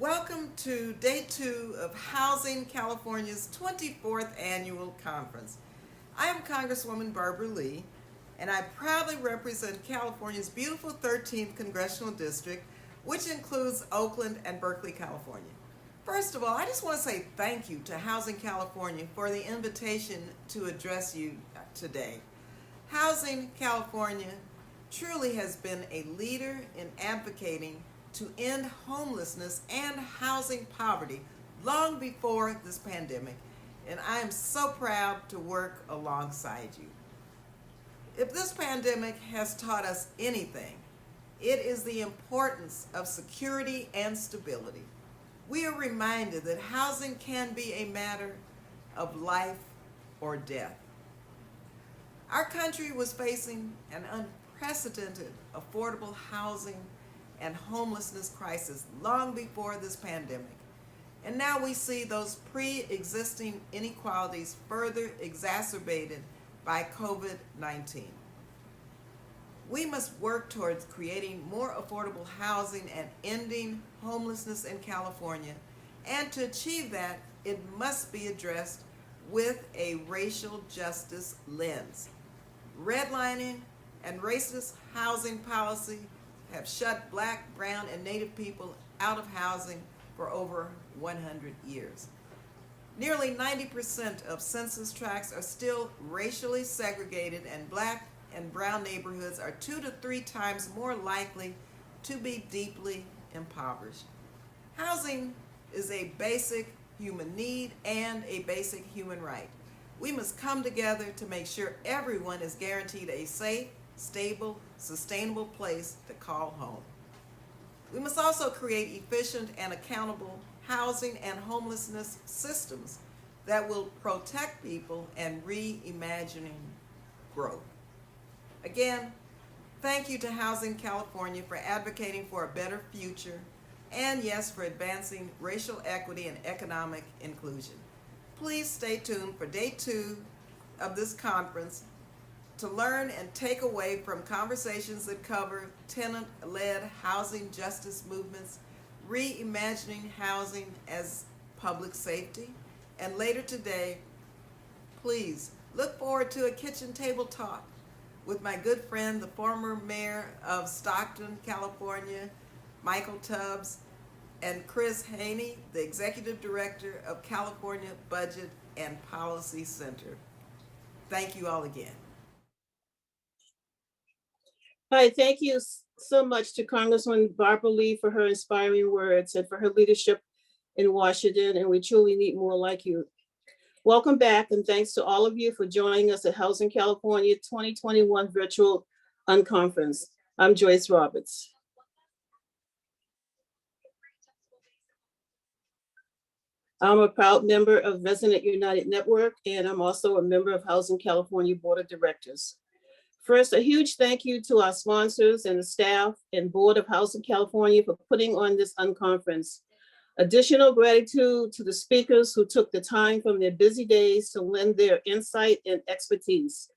Welcome to day two of Housing California's 24th annual conference. I am Congresswoman Barbara Lee, and I proudly represent California's beautiful 13th congressional district, which includes Oakland and Berkeley, California. First of all, I just want to say thank you to Housing California for the invitation to address you today. Housing California truly has been a leader in advocating to end homelessness and housing poverty long before this pandemic, and I am so proud to work alongside you. If this pandemic has taught us anything, it is the importance of security and stability. We are reminded that housing can be a matter of life or death. Our country was facing an unprecedented affordable housing and homelessness crisis long before this pandemic. And now we see those pre-existing inequalities further exacerbated by COVID-19. We must work towards creating more affordable housing and ending homelessness in California. And to achieve that, it must be addressed with a racial justice lens. Redlining and racist housing policy have shut Black, brown, and Native people out of housing for over 100 years. Nearly 90% of census tracts are still racially segregated, and Black and brown neighborhoods are 2 to 3 times more likely to be deeply impoverished. Housing is a basic human need and a basic human right. We must come together to make sure everyone is guaranteed a safe, stable, sustainable place to call home. We must also create efficient and accountable housing and homelessness systems that will protect people and reimagining growth. Again, thank you to Housing California for advocating for a better future and, yes, for advancing racial equity and economic inclusion. Please stay tuned for day two of this conference to learn and take away from conversations that cover tenant-led housing justice movements, reimagining housing as public safety, and later today, please look forward to a kitchen table talk with my good friend, the former mayor of Stockton, California, Michael Tubbs, and Chris Haney, the executive director of California Budget and Policy Center. Thank you all again. Hi, thank you so much to Congresswoman Barbara Lee for her inspiring words and for her leadership in Washington, and we truly need more like you. Welcome back, and thanks to all of you for joining us at Housing California 2021 Virtual Unconference. I'm Joyce Roberts. I'm a proud member of Resident United Network, and I'm also a member of Housing California Board of Directors. First, a huge thank you to our sponsors and the staff and Board of Housing California for putting on this unconference. Additional gratitude to the speakers who took the time from their busy days to lend their insight and expertise.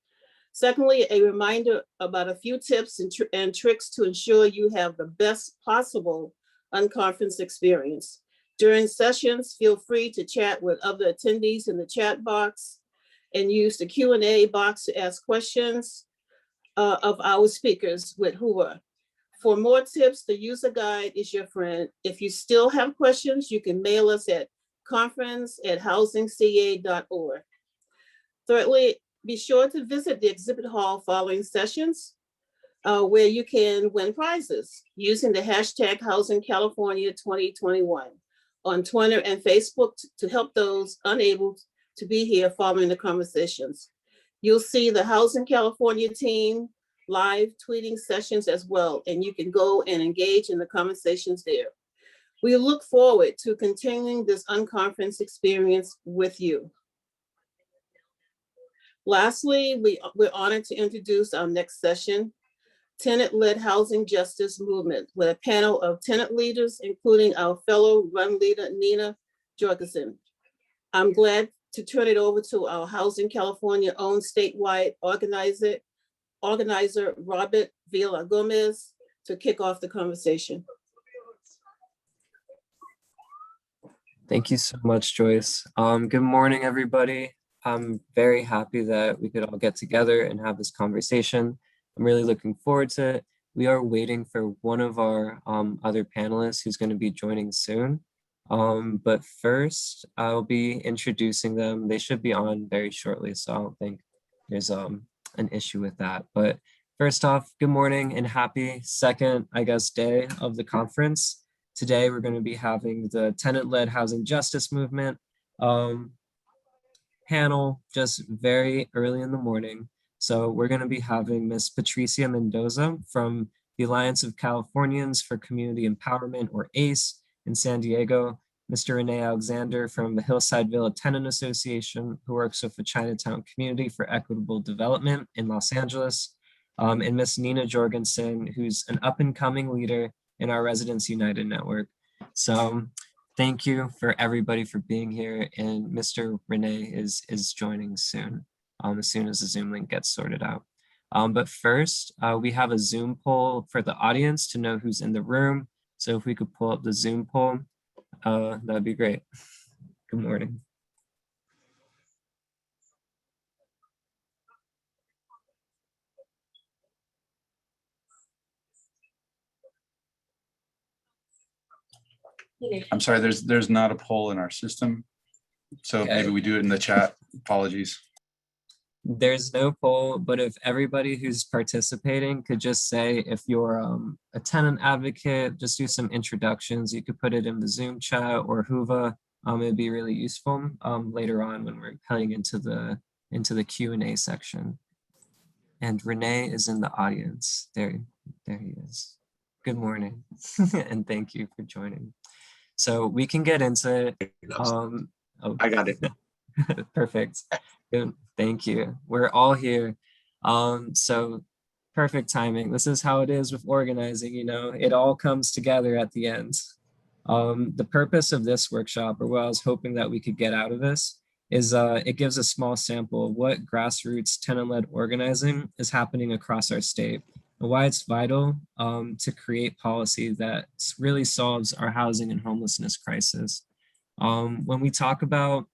Secondly, a reminder about a few tips and tricks to ensure you have the best possible unconference experience. During sessions, feel free to chat with other attendees in the chat box and use the Q&A box to ask questions of our speakers with Hoover. For more tips, the user guide is your friend. If you still have questions, you can mail us at conference@housingca.org. Thirdly, be sure to visit the exhibit hall following sessions where you can win prizes using the hashtag Housing California 2021 on Twitter and Facebook to help those unable to be here following the conversations. You'll see the Housing California team live tweeting sessions as well, and you can go and engage in the conversations there. We look forward to continuing this unconference experience with you. Lastly, we're honored to introduce our next session, Tenant-Led Housing Justice Movement, with a panel of tenant leaders, including our fellow run leader, Nina Jorgensen. I'm glad to turn it over to our Housing California owned statewide organizer, Robert Villa Gomez, to kick off the conversation. Thank you so much, Joyce. Good morning, everybody. I'm very happy that we could all get together and have this conversation. I'm really looking forward to it. We are waiting for one of our other panelists who's going to be joining soon. But first, I'll be introducing them. They should be on very shortly, so I don't think there's an issue with that. But first off, good morning and happy second, I guess, day of the conference. Today, we're going to be having the tenant-led housing justice movement panel just very early in the morning. So we're going to be having Miss Patricia Mendoza from the Alliance of Californians for Community Empowerment, or ACE, in San Diego, Mr. Renee Alexander from the Hillside Villa Tenant Association, who works with the Chinatown Community for Equitable Development in Los Angeles, and Miss Nina Jorgensen, who's an up-and-coming leader in our Residents United network. So thank you for everybody for being here, and Mr. Renee is joining soon, as soon as the Zoom link gets sorted out. But first, we have a Zoom poll for the audience to know who's in the room. So if we could pull up the Zoom poll, that'd be great. Good morning. I'm sorry, there's not a poll in our system. So Okay. maybe we do it in the chat. Apologies. There's no poll, but if everybody who's participating could just say if you're a tenant advocate, just do some introductions. You could put it in the Zoom chat or Whova. It'd be really useful later on when we're heading into the Q&A section. And Renee is in the audience. There he is. Good morning, and thank you for joining. So we can get into it. I got it. Perfect. Good. Thank you. We're all here. So perfect timing. This is how it is with organizing, you know, it all comes together at the end. The purpose of this workshop, or what I was hoping that we could get out of this, is it gives a small sample of what grassroots tenant-led organizing is happening across our state, and why it's vital to create policy that really solves our housing and homelessness crisis. When we talk about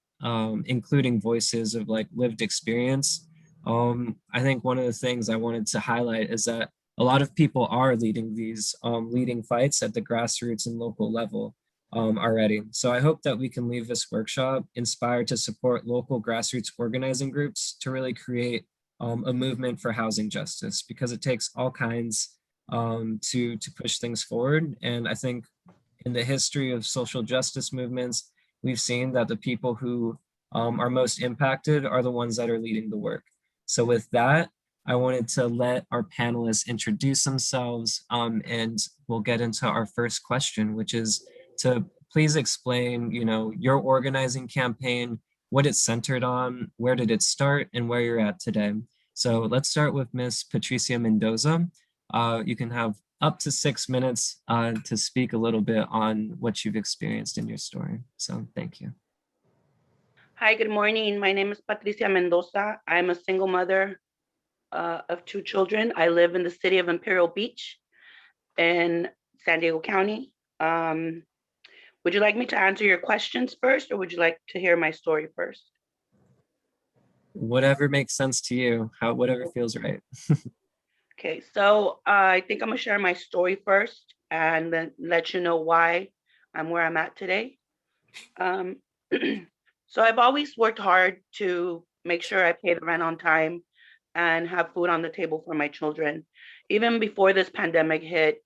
including voices of like lived experience, I think one of the things I wanted to highlight is that a lot of people are leading these leading fights at the grassroots and local level already. So I hope that we can leave this workshop inspired to support local grassroots organizing groups to really create a movement for housing justice, because it takes all kinds to push things forward. And I think in the history of social justice movements, we've seen that the people who are most impacted are the ones that are leading the work. So with that, I wanted to let our panelists introduce themselves, and we'll get into our first question, which is to please explain, you know, your organizing campaign, what it's centered on, where did it start, and where you're at today. So let's start with Miss Patricia Mendoza. You can have up to 6 minutes to speak a little bit on what you've experienced in your story. So thank you. Hi, good morning. My name is Patricia Mendoza. I'm a single mother of 2 children. I live in the city of Imperial Beach in San Diego County. Would you like me to answer your questions first, or would you like to hear my story first? Whatever makes sense to you, whatever feels right. Okay, so I think I'm gonna share my story first and then let you know why I'm where I'm at today. So I've always worked hard to make sure I pay the rent on time and have food on the table for my children. Even before this pandemic hit,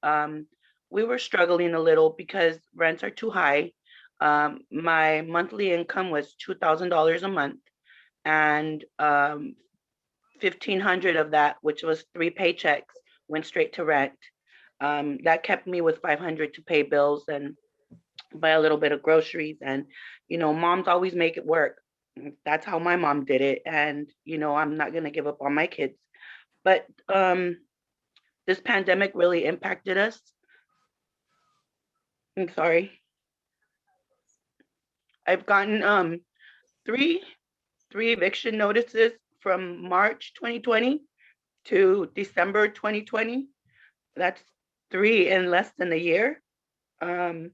we were struggling a little because rents are too high. My monthly income was $2,000 a month, and 1,500 of that, which was 3 paychecks, went straight to rent. That kept me with 500 to pay bills and buy a little bit of groceries. And, you know, moms always make it work. That's how my mom did it. And, you know, I'm not going to give up on my kids. But this pandemic really impacted us. I'm sorry. I've gotten 3 eviction notices from March 2020 to December 2020. That's 3 in less than a year. I'm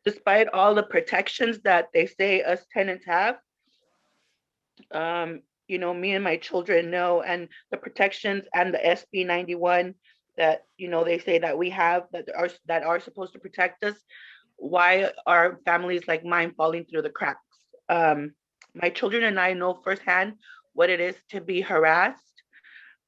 despite all the protections that they say us tenants have, me and my children know, and the protections and the SB 91 that, they say that we have that are supposed to protect us. Why are families like mine falling through the cracks? My children and I know firsthand what it is to be harassed.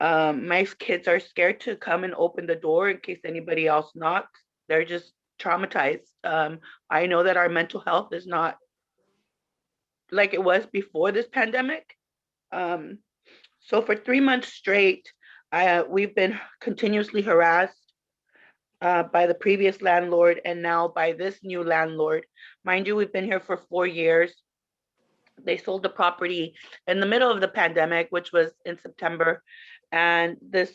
My kids are scared to come and open the door in case anybody else knocks. They're just traumatized. I know that our mental health is not like it was before this pandemic. So for 3 months straight, we've been continuously harassed by the previous landlord and now by this new landlord. Mind you, we've been here for 4 years. They sold the property in the middle of the pandemic, which was in September. And this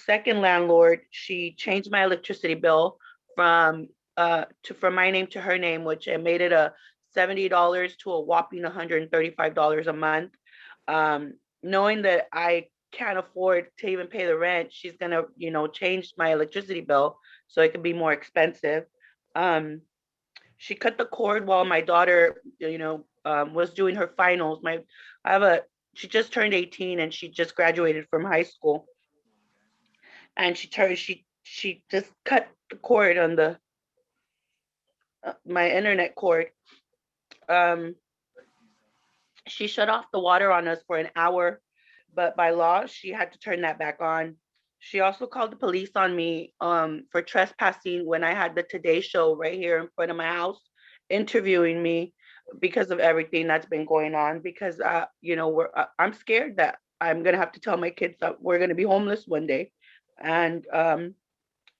second landlord, she changed my electricity bill from my name to her name, which it made it a $70 to a whopping $135 a month. Knowing that I can't afford to even pay the rent, she's gonna, change my electricity bill so it can be more expensive. She cut the cord while my daughter, was doing her finals. She just turned 18 and she just graduated from high school. And she just cut the cord on my internet cord. She shut off the water on us for an hour, but by law, she had to turn that back on. She also called the police on me for trespassing when I had the Today Show right here in front of my house, interviewing me because of everything that's been going on. Because I'm scared that I'm gonna have to tell my kids that we're gonna be homeless one day, and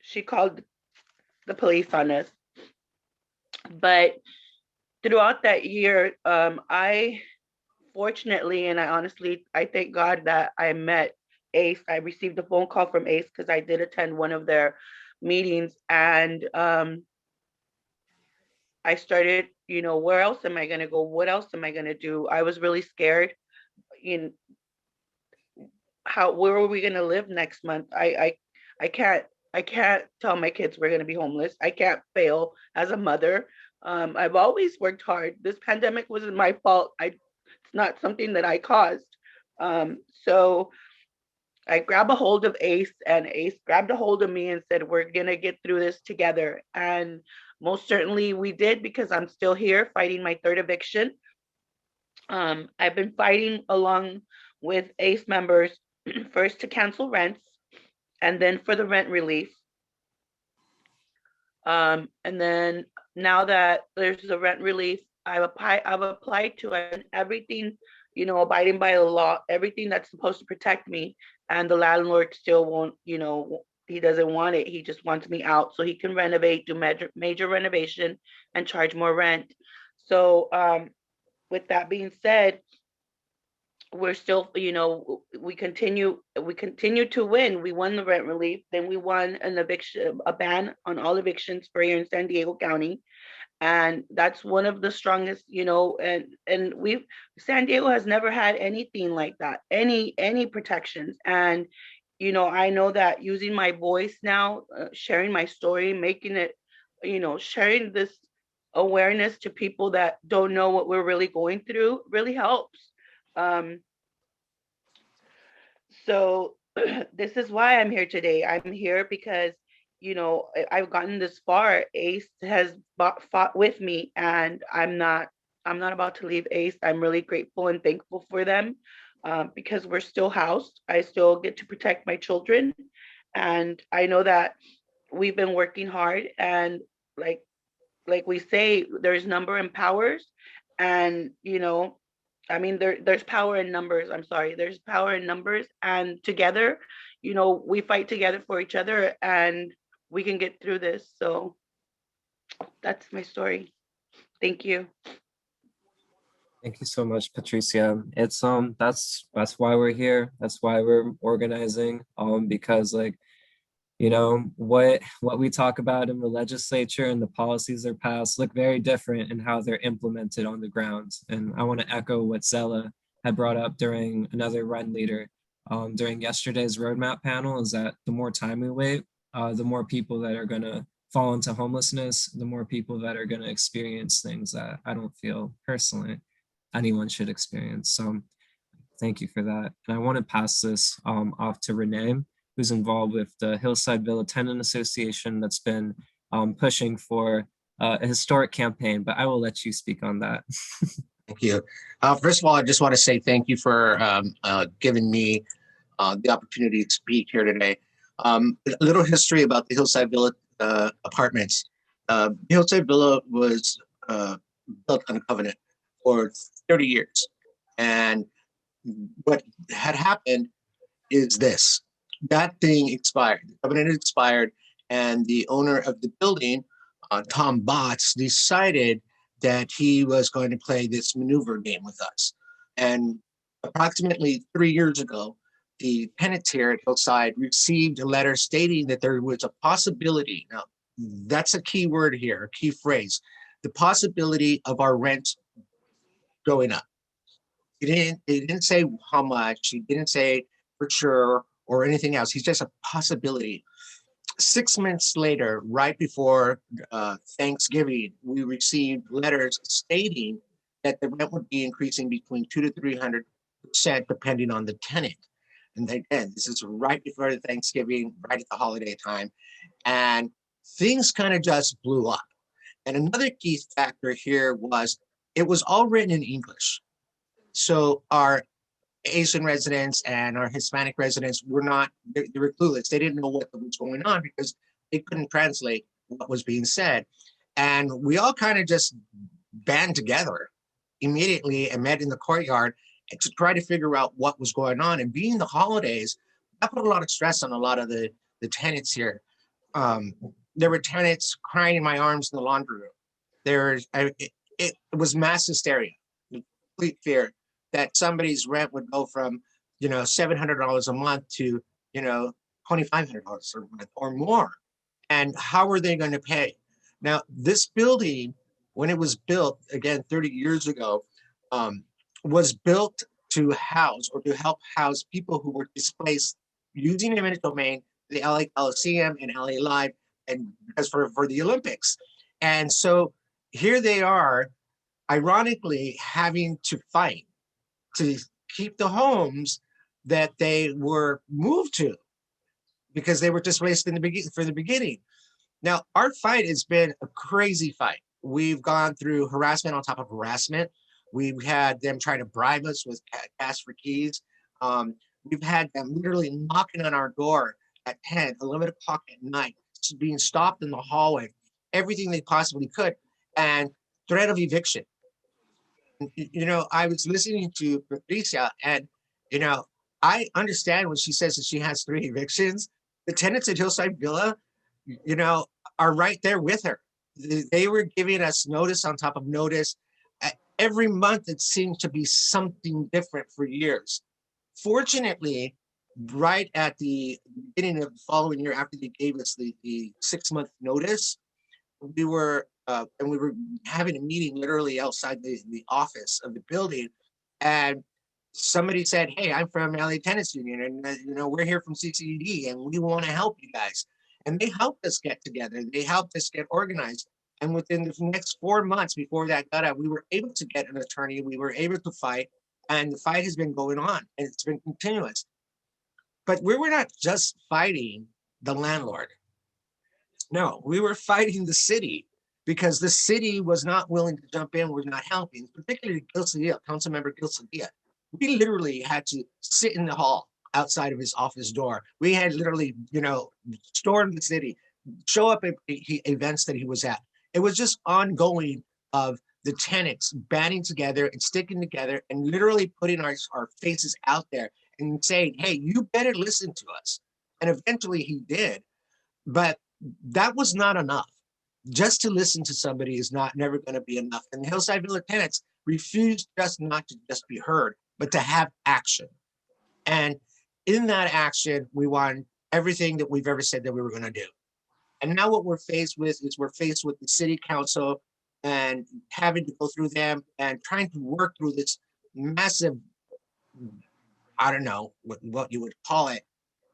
she called the police on us. But throughout that year, I fortunately, and I thank God that I met Ace. I received a phone call from Ace because I did attend one of their meetings, and I started, where else am I gonna go? What else am I gonna do? I was really scared. In where are we gonna live next month? I can't tell my kids we're gonna be homeless. I can't fail as a mother. I've always worked hard. This pandemic wasn't my fault. It's not something that I caused. So I grabbed a hold of Ace, and Ace grabbed a hold of me and said, we're gonna get through this together. And most certainly we did, because I'm still here fighting my third eviction. I've been fighting along with Ace members first to cancel rents and then for the rent relief. And then now that there's the rent relief, I've applied to everything, abiding by the law, everything that's supposed to protect me. And the landlord still won't, he doesn't want it. He just wants me out so he can renovate, do major renovation and charge more rent. So with that being said, we're still, we continue to win. We won the rent relief, then we won a ban on all evictions for here in San Diego County. And that's one of the strongest, and San Diego has never had anything like that, any protections. And, I know that using my voice now, sharing my story, making it, sharing this awareness to people that don't know what we're really going through really helps. So this is why I'm here today. I'm here because, I've gotten this far. Ace has fought with me, and I'm not about to leave Ace. I'm really grateful and thankful for them because we're still housed. I still get to protect my children. And I know that we've been working hard, and like we say, there's number and powers. And, there's power in numbers. I'm sorry. There's power in numbers, and together, we fight together for each other, and we can get through this. So that's my story. Thank you. Thank you so much, Patricia. It's that's why we're here. That's why we're organizing. Because what we talk about in the legislature and the policies that are passed look very different in how they're implemented on the ground. And I want to echo what Zella had brought up during another run leader during yesterday's roadmap panel, is that the more time we wait, the more people that are going to fall into homelessness, the more people that are going to experience things that I don't feel personally anyone should experience. So thank you for that. And I want to pass this off to Renee, who's involved with the Hillside Villa Tenant Association that's been pushing for a historic campaign, but I will let you speak on that. Thank you. First of all, I just want to say thank you for giving me the opportunity to speak here today. A little history about the Hillside Villa apartments. Hillside Villa was built on a covenant for 30 years. And what had happened is this. That thing expired. The covenant expired, and the owner of the building, Tom Botts, decided that he was going to play this maneuver game with us. And approximately 3 years ago, the tenants here at Hillside received a letter stating that there was a possibility. Now, that's a key word here, a key phrase, the possibility of our rent going up. He didn't say how much, he didn't say for sure or anything else. He's just a possibility. 6 months later, right before Thanksgiving, we received letters stating that the rent would be increasing between 200 to 300% depending on the tenant. And again, this is right before the Thanksgiving, right at the holiday time. And things kind of just blew up. And another key factor here was it was all written in English. So our Asian residents and our Hispanic residents were not, they were clueless. They didn't know what was going on because they couldn't translate what was being said. And we all kind of just band together immediately and met in the courtyard to try to figure out what was going on. And being the holidays, that put a lot of stress on a lot of the tenants here. There were tenants crying in my arms in the laundry room. It was mass hysteria, complete fear that somebody's rent would go from, $700 a month to, $2,500 a month or more. And how are they going to pay? Now, this building, when it was built, again, 30 years ago, was built to house or to help house people who were displaced using eminent domain, the LA Coliseum and LA Live, and because for the Olympics. And so here they are, ironically, having to fight to keep the homes that they were moved to because they were displaced in the beginning. Now, our fight has been a crazy fight. We've gone through harassment on top of harassment. We've had them trying to bribe us with cash for keys. We've had them literally knocking on our door at 10, 11 o'clock at night, being stopped in the hallway, everything they possibly could, and threat of eviction. I was listening to Patricia, and, I understand when she says that she has 3 evictions. The tenants at Hillside Villa, are right there with her. They were giving us notice on top of notice. Every month, it seemed to be something different for years. Fortunately, right at the beginning of the following year, after they gave us the 6-month notice, we were having a meeting literally outside the office of the building, and somebody said, "Hey, I'm from LA Tenants Union, and we're here from CCD, and we want to help you guys." And they helped us get together. They helped us get organized. And within the next 4 months before that got out, we were able to get an attorney. We were able to fight, and the fight has been going on, and it's been continuous. But we were not just fighting the landlord. No, we were fighting the city because the city was not willing to jump in, was not helping, particularly Gil Cedillo, Councilmember Gil Cedillo. We literally had to sit in the hall outside of his office door. We had literally, stormed the city, show up at events that he was at. It was just ongoing of the tenants banding together and sticking together and literally putting our faces out there and saying, "Hey, you better listen to us." And eventually he did. But that was not enough. Just to listen to somebody is never going to be enough. And the Hillside Villa tenants refused just not to just be heard, but to have action. And in that action, we want everything that we've ever said that we were going to do. And now what we're faced with is we're faced with the city council and having to go through them and trying to work through this massive, I don't know what you would call it,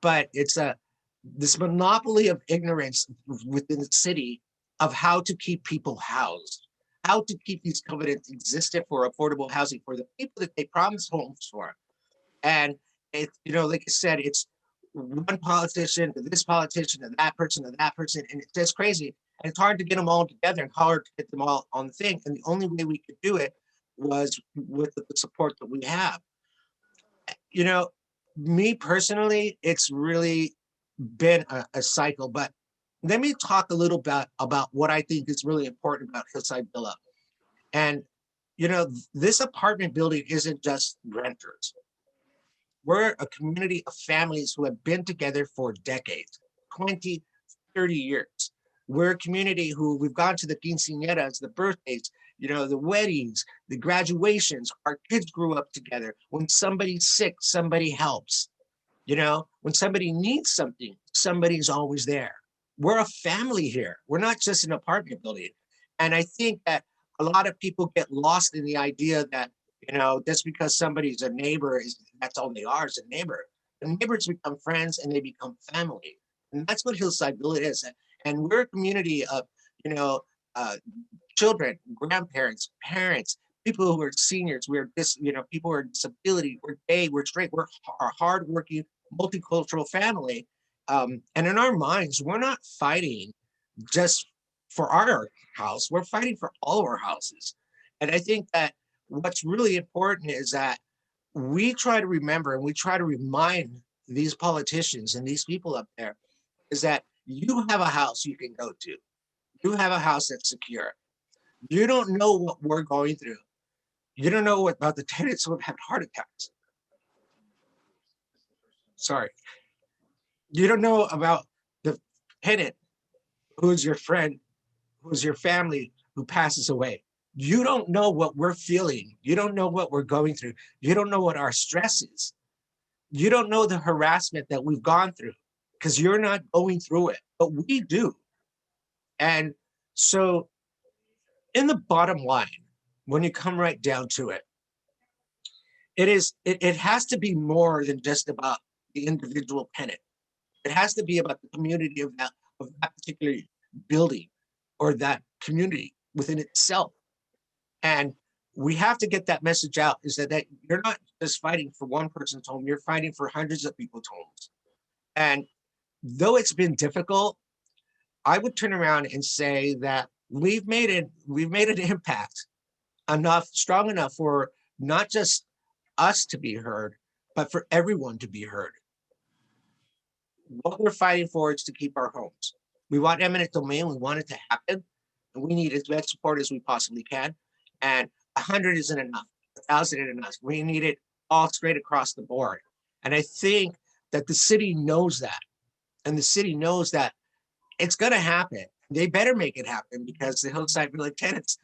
but it's a this monopoly of ignorance within the city of how to keep people housed, how to keep these covenants existent for affordable housing for the people that they promised homes for. And it, like I said, it's one politician to this politician and that person and that person, and it's just crazy. And it's hard to get them all together and hard to get them all on the thing. And the only way we could do it was with the support that we have. You know, me personally, it's really been a cycle. But let me talk a little bit about what I think is really important about Hillside Villa. And this apartment building isn't just renters. We're a community of families who have been together for decades, 20, 30 years. We're a community who we've gone to the quinceañeras, the birthdays, the weddings, the graduations. Our kids grew up together. When somebody's sick, somebody helps. When somebody needs something, somebody's always there. We're a family here. We're not just an apartment building. And I think that a lot of people get lost in the idea that, just because somebody's a neighbor, that's all they are, is a neighbor. The neighbors become friends and they become family. And that's what Hillside Villa is. And we're a community of, children, grandparents, parents, people who are seniors. We're people who are disability. We're gay, we're straight. We're a hardworking, multicultural family. And in our minds, we're not fighting just for our house. We're fighting for all of our houses. And I think that what's really important is that we try to remember and we try to remind these politicians and these people up there is that you have a house you can go to. You have a house that's secure. You don't know what we're going through. You don't know what about the tenants who have had heart attacks. Sorry. You don't know about the tenant who's your friend, who's your family, who passes away. You don't know what we're feeling. You don't know what we're going through. You don't know what our stress is. You don't know the harassment that we've gone through because you're not going through it, but we do. And so in the bottom line, when you come right down to it, it has to be more than just about the individual tenant. It has to be about the community of that particular building or that community within itself. And we have to get that message out is that you're not just fighting for one person's home, you're fighting for hundreds of people's homes. And though it's been difficult, I would turn around and say that we've made an impact strong enough for not just us to be heard, but for everyone to be heard. What we're fighting for is to keep our homes. We want eminent domain. We want it to happen. And we need as much support as we possibly can. And 100 isn't enough. 1,000 isn't enough. We need it all straight across the board. And I think that the city knows that. And the city knows that it's going to happen. They better make it happen because the Hillside Village tenants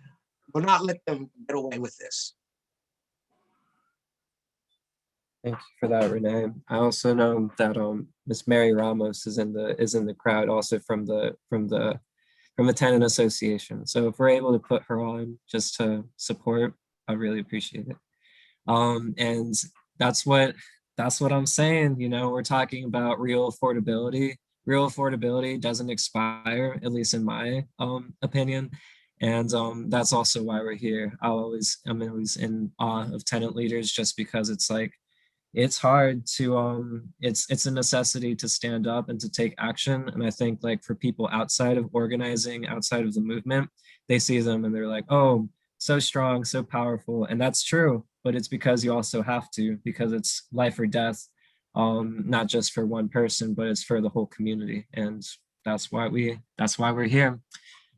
will not let them get away with this. Thank you for that, Renee. I also know that Miss Mary Ramos is in the crowd, also from the tenant association. So if we're able to put her on just to support, I really appreciate it. And that's what I'm saying. We're talking about real affordability. Real affordability doesn't expire, at least in my opinion. And that's also why we're here. I'm always in awe of tenant leaders just because it's like, it's hard to it's a necessity to stand up and to take action. And I think like for people outside of organizing, outside of the movement, they see them and they're like, oh, so strong, so powerful. And that's true, but it's because you also have to, because it's life or death, not just for one person, but it's for the whole community. And that's why we're here.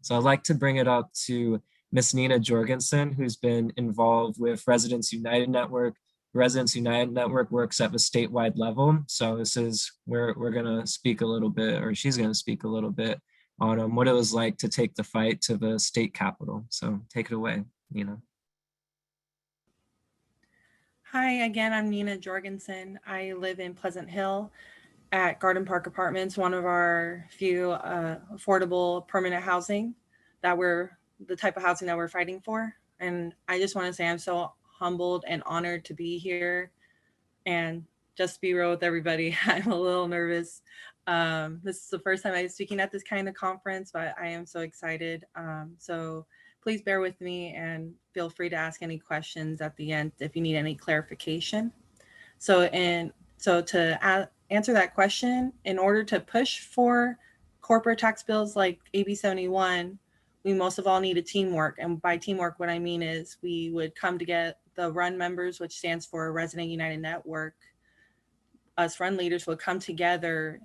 So I'd like to bring it up to Miss Nina Jorgensen, who's been involved with Residents United Network. Residents United Network works at the statewide level. So this is where we're gonna speak a little bit, or she's gonna speak a little bit on what it was like to take the fight to the state capitol. So take it away, Nina. Hi, again, I'm Nina Jorgensen. I live in Pleasant Hill at Garden Park Apartments, one of our few affordable permanent housing the type of housing that we're fighting for. And I just want to say I'm so humbled and honored to be here. And just to be real with everybody, I'm a little nervous. This is the first time I'm speaking at this kind of conference, but I am so excited. So please bear with me and feel free to ask any questions at the end if you need any clarification. So to answer that question, in order to push for corporate tax bills like AB 71, we most of all needed teamwork. And by teamwork, what I mean is we would come to get the RUN members, which stands for Resident United Network. Us RUN leaders would come together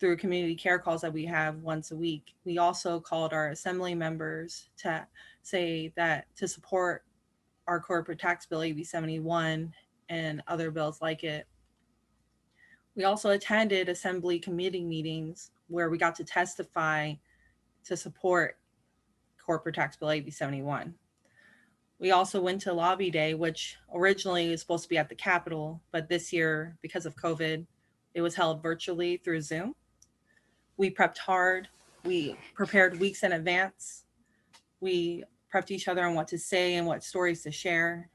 through community care calls that we have once a week. We also called our assembly members to say that to support our corporate tax bill AB 71 and other bills like it. We also attended assembly committee meetings where we got to testify to support corporate tax bill AB 71. We also went to lobby day, which originally was supposed to be at the Capitol, but this year, because of COVID, it was held virtually through Zoom. We prepped hard. We prepared weeks in advance. We prepped each other on what to say and what stories to share.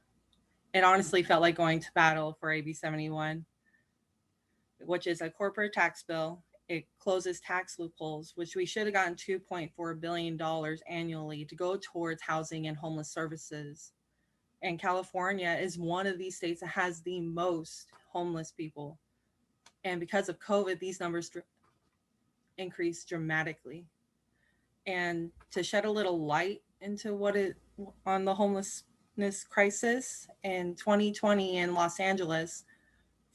It honestly felt like going to battle for AB 71, which is a corporate tax bill. It closes tax loopholes, which we should have gotten $2.4 billion annually to go towards housing and homeless services. And California is one of these states that has the most homeless people. And because of COVID, these numbers increased dramatically. And to shed a little light into on the homelessness crisis in 2020 in Los Angeles,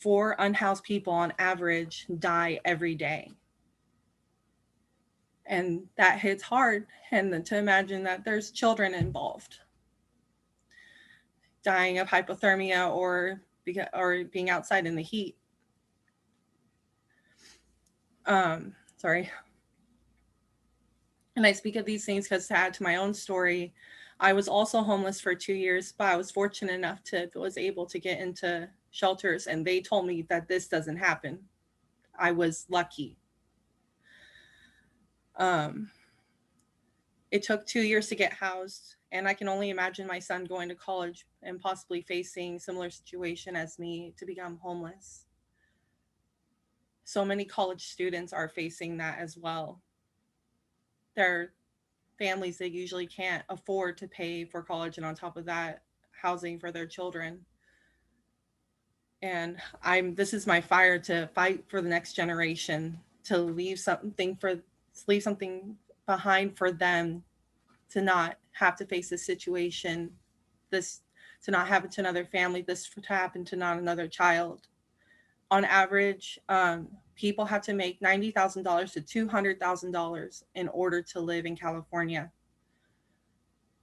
4 unhoused people on average die every day. And that hits hard. And then to imagine that there's children involved dying of hypothermia or being outside in the heat. Sorry. And I speak of these things because to add to my own story, I was also homeless for 2 years, but I was fortunate enough was able to get into shelters, and they told me that this doesn't happen. I was lucky. It took 2 years to get housed, and I can only imagine my son going to college and possibly facing similar situation as me to become homeless. So many college students are facing that as well. Their families that usually can't afford to pay for college, and on top of that, housing for their children. And this is my fire to fight for the next generation, to leave something behind for them, to not have to face this situation, to not happen to another family, this to happen to not another child. On average, people have to make $90,000 to $200,000 in order to live in California,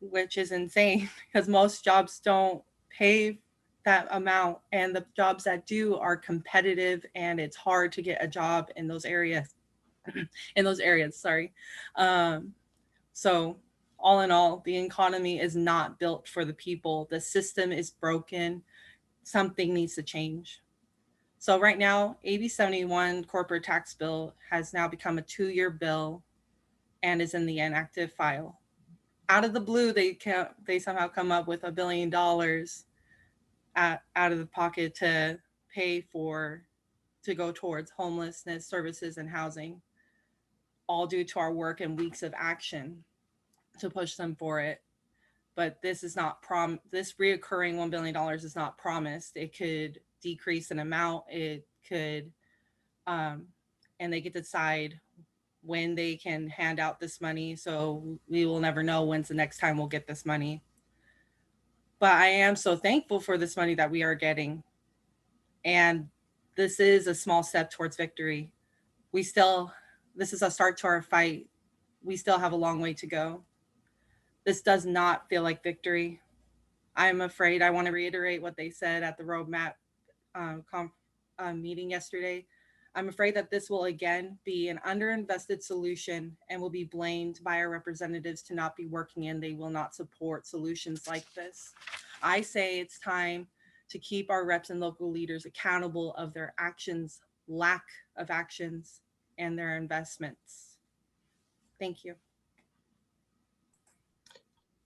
which is insane because most jobs don't pay that amount, and the jobs that do are competitive, and it's hard to get a job in those areas. So all in all, the economy is not built for the people. The system is broken. Something needs to change. So right now, AB 71 corporate tax bill has now become a 2-year bill and is in the inactive file. Out of the blue, they somehow come up with $1 billion out of the pocket to go towards homelessness services and housing, all due to our work and weeks of action to push them for it. But this is not this reoccurring $1 billion is not promised. It could decrease in amount. It could, and they get to decide when they can hand out this money. So we will never know when's the next time we'll get this money. But I am so thankful for this money that we are getting. And this is a small step towards victory. This is a start to our fight. We still have a long way to go. This does not feel like victory. I'm afraid, I want to reiterate what they said at the roadmap meeting yesterday. I'm afraid that this will again be an underinvested solution and will be blamed by our representatives to not be working, and they will not support solutions like this. I say it's time to keep our reps and local leaders accountable of their actions, lack of actions, and their investments. Thank you.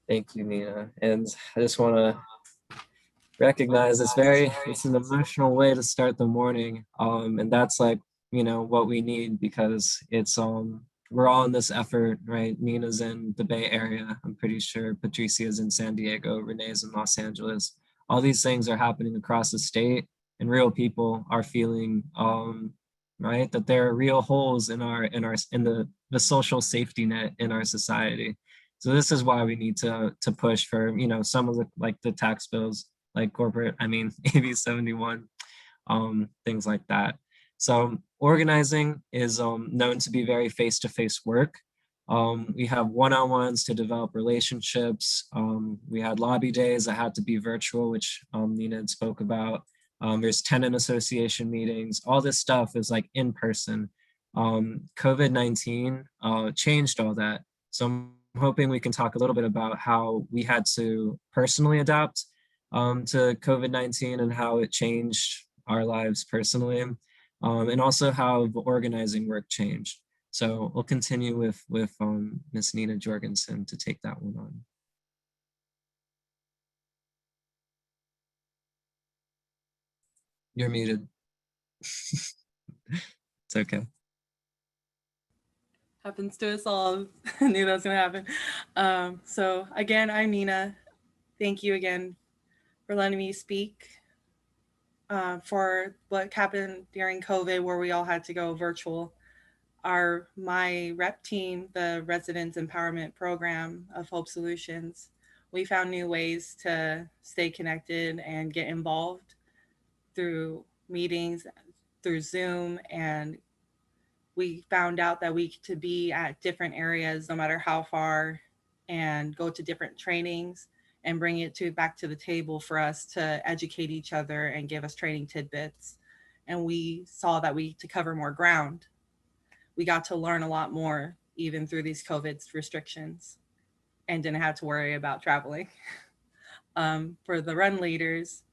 Thank you, Nina. And I just want to recognize it's an emotional way to start the morning. And that's like what we need, because it's we're all in this effort, right? Nina's in the Bay Area. I'm pretty sure Patricia's in San Diego, Renee's in Los Angeles. All these things are happening across the state, and real people are feeling right, that there are real holes in the social safety net in our society. So this is why we need to push for, some of the tax bills, like AB 71, things like that. So organizing is known to be very face-to-face work. We have one-on-ones to develop relationships. We had lobby days that had to be virtual, which Nina had spoke about. There's tenant association meetings. All this stuff is like in person. COVID-19 changed all that. So I'm hoping we can talk a little bit about how we had to personally adapt to COVID-19 and how it changed our lives personally, and also how the organizing work changed. So we'll continue with Miss Nina Jorgensen to take that one on. You're muted. It's okay. Happens to us all. Knew that was gonna happen. So again, I'm Nina. Thank you again for letting me speak for what happened during COVID, where we all had to go virtual. My rep team, the Residents Empowerment Program of Hope Solutions, we found new ways to stay connected and get involved through meetings, through Zoom, and we found out that we could be at different areas no matter how far, and go to different trainings and bring it back to the table for us to educate each other and give us training tidbits. And we saw that to cover more ground, we got to learn a lot more even through these COVID restrictions, and didn't have to worry about traveling. For the run leaders,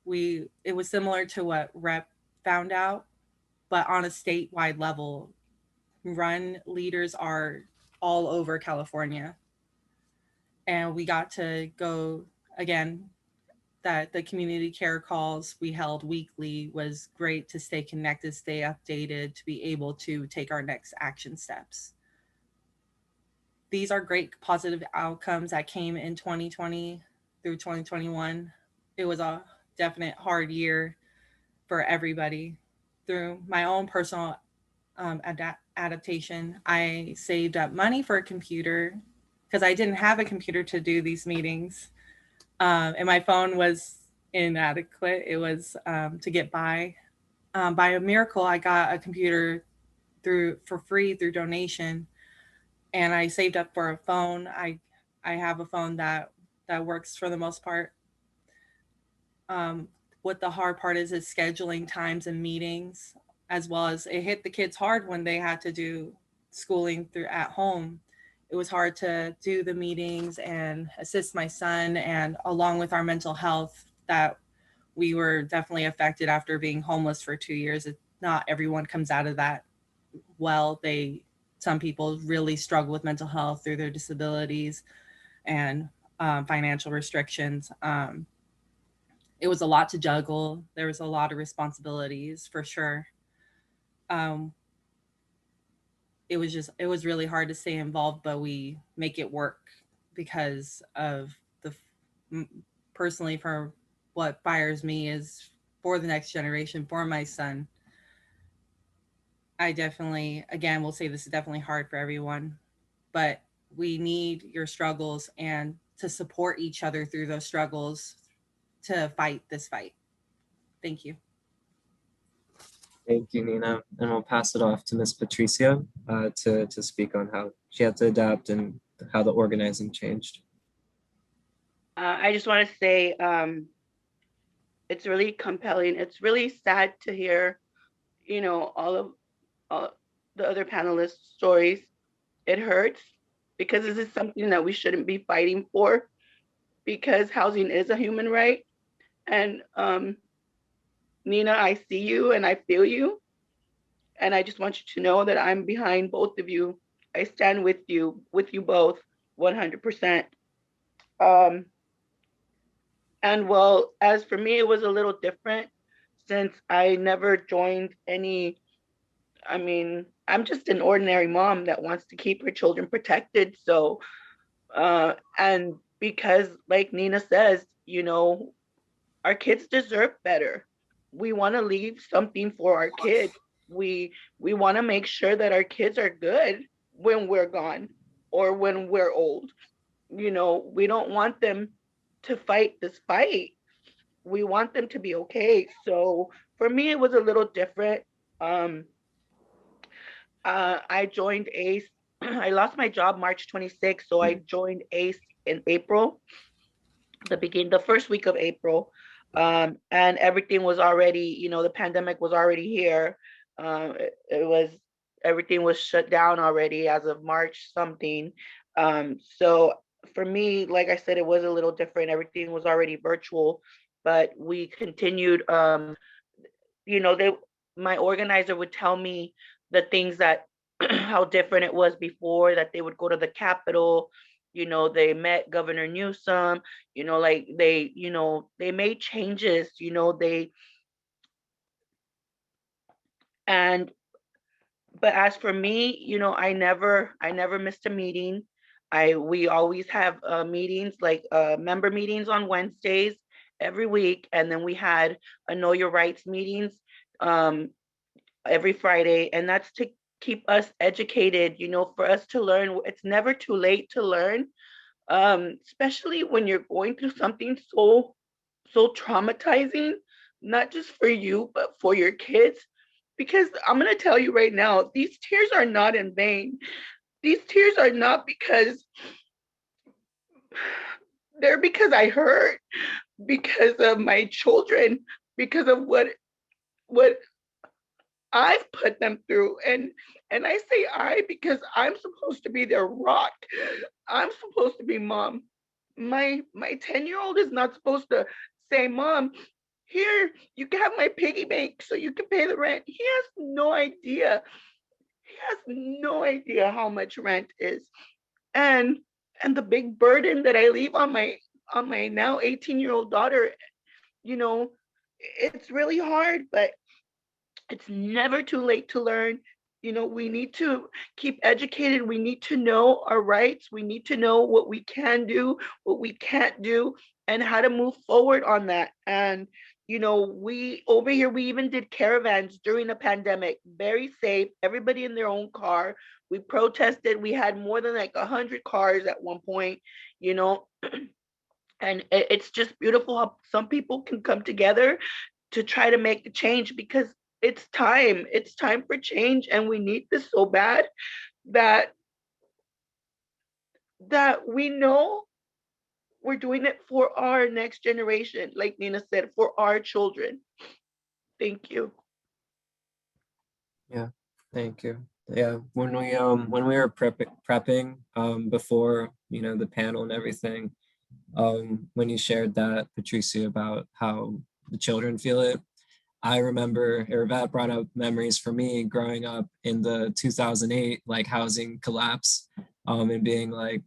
it was similar to what Rep found out, but on a statewide level. Run leaders are all over California. And we got to go again, that the community care calls we held weekly was great to stay connected, stay updated, to be able to take our next action steps. These are great positive outcomes that came in 2020 through 2021. It was a definite hard year for everybody. Through my own personal adaptation, I saved up money for a computer because I didn't have a computer to do these meetings. And my phone was inadequate. It was to get by. By a miracle, I got a computer for free through donation, and I saved up for a phone. I have a phone that works for the most part. What the hard part is scheduling times and meetings, as well as it hit the kids hard when they had to do schooling at home. It was hard to do the meetings and assist my son, and along with our mental health, that we were definitely affected after being homeless for 2 years. Not everyone comes out of that well. Some people really struggle with mental health through their disabilities and financial restrictions. It was a lot to juggle. There was a lot of responsibilities for sure. It was really hard to stay involved, but we make it work because of personally, for what fires me is for the next generation, for my son. I definitely, again, will say this is definitely hard for everyone, but we need your struggles and to support each other through those struggles to fight this fight. Thank you. Thank you, Nina. And we'll pass it off to Miss Patricia to speak on how she had to adapt and how the organizing changed. I just want to say it's really compelling. It's really sad to hear, all the other panelists' stories. It hurts because this is something that we shouldn't be fighting for, because housing is a human right. And Nina, I see you and I feel you. And I just want you to know that I'm behind both of you. I stand with you both 100%. And well, as for me, it was a little different since I never joined any I mean, I'm just an ordinary mom that wants to keep her children protected. So, and because, like Nina says, our kids deserve better. We want to leave something for our kids. We want to make sure that our kids are good when we're gone or when we're old. We don't want them to fight this fight. We want them to be okay. So for me, it was a little different. Um, I joined ACE. I lost my job March 26th, so I joined ACE in April, the first week of April. And everything was already, the pandemic was already here. It was Everything was shut down already as of March something. So for me, like I said, it was a little different. Everything was already virtual, but we continued. They My organizer would tell me the things that how different it was before, that they would go to the Capitol. They met Governor Newsom. Like they made changes. And But as for me, I never missed a meeting. We always have meetings, like member meetings on Wednesdays every week, and then we had a Know Your Rights meetings um, every Friday, and that's to keep us educated, for us to learn. It's never too late to learn, especially when you're going through something so traumatizing, not just for you, but for your kids. Because I'm going to tell you right now, these tears are not in vain. These tears are not because they're because I hurt, because of my children, because of what I've put them through. And I say I because I'm supposed to be their rock. I'm supposed to be mom. My 10-year-old is not supposed to say, Mom, here, you can have my piggy bank so you can pay the rent. He has no idea. He has no idea how much rent is. And and the big burden that I leave on my now 18-year-old daughter, you know, it's really hard, but it's never too late to learn. We need to keep educated. We need to know our rights. We need to know what we can do, what we can't do, and how to move forward on that. And, we over here, we even did caravans during the pandemic, very safe, everybody in their own car. We protested. We had more than like 100 cars at one point, you know, and it's just beautiful how some people can come together to try to make a change, because it's time for change, and we need this so bad that we know we're doing it for our next generation, like Nina said, for our children. Thank you. Yeah, thank you. Yeah, when we were prepping before, the panel and everything, when you shared that, Patricia, about how the children feel it, I remember, or that brought up memories for me growing up in the 2008 like housing collapse, and being like,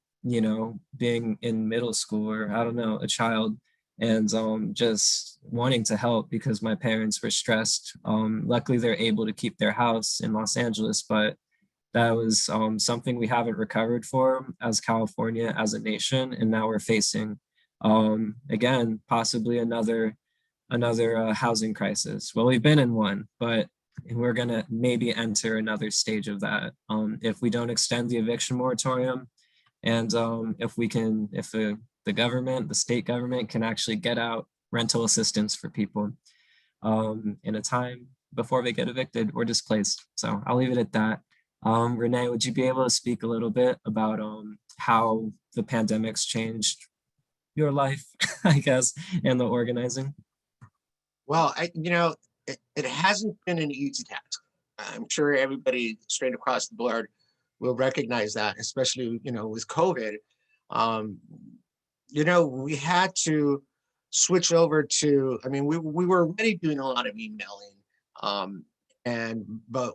being in middle school, or I don't know, a child, and just wanting to help because my parents were stressed. Luckily, they're able to keep their house in Los Angeles, but that was something we haven't recovered for as California, as a nation, and now we're facing again possibly another housing crisis. Well, we've been in one, but we're gonna maybe enter another stage of that if we don't extend the eviction moratorium, and if the government, the state government, can actually get out rental assistance for people in a time before they get evicted or displaced. So I'll leave it at that. Renee, would you be able to speak a little bit about how the pandemic's changed your life, I guess, and the organizing? Well, it hasn't been an easy task. I'm sure everybody straight across the board will recognize that, especially, with COVID. Um, we had to switch over to, I mean, we were already doing a lot of emailing, but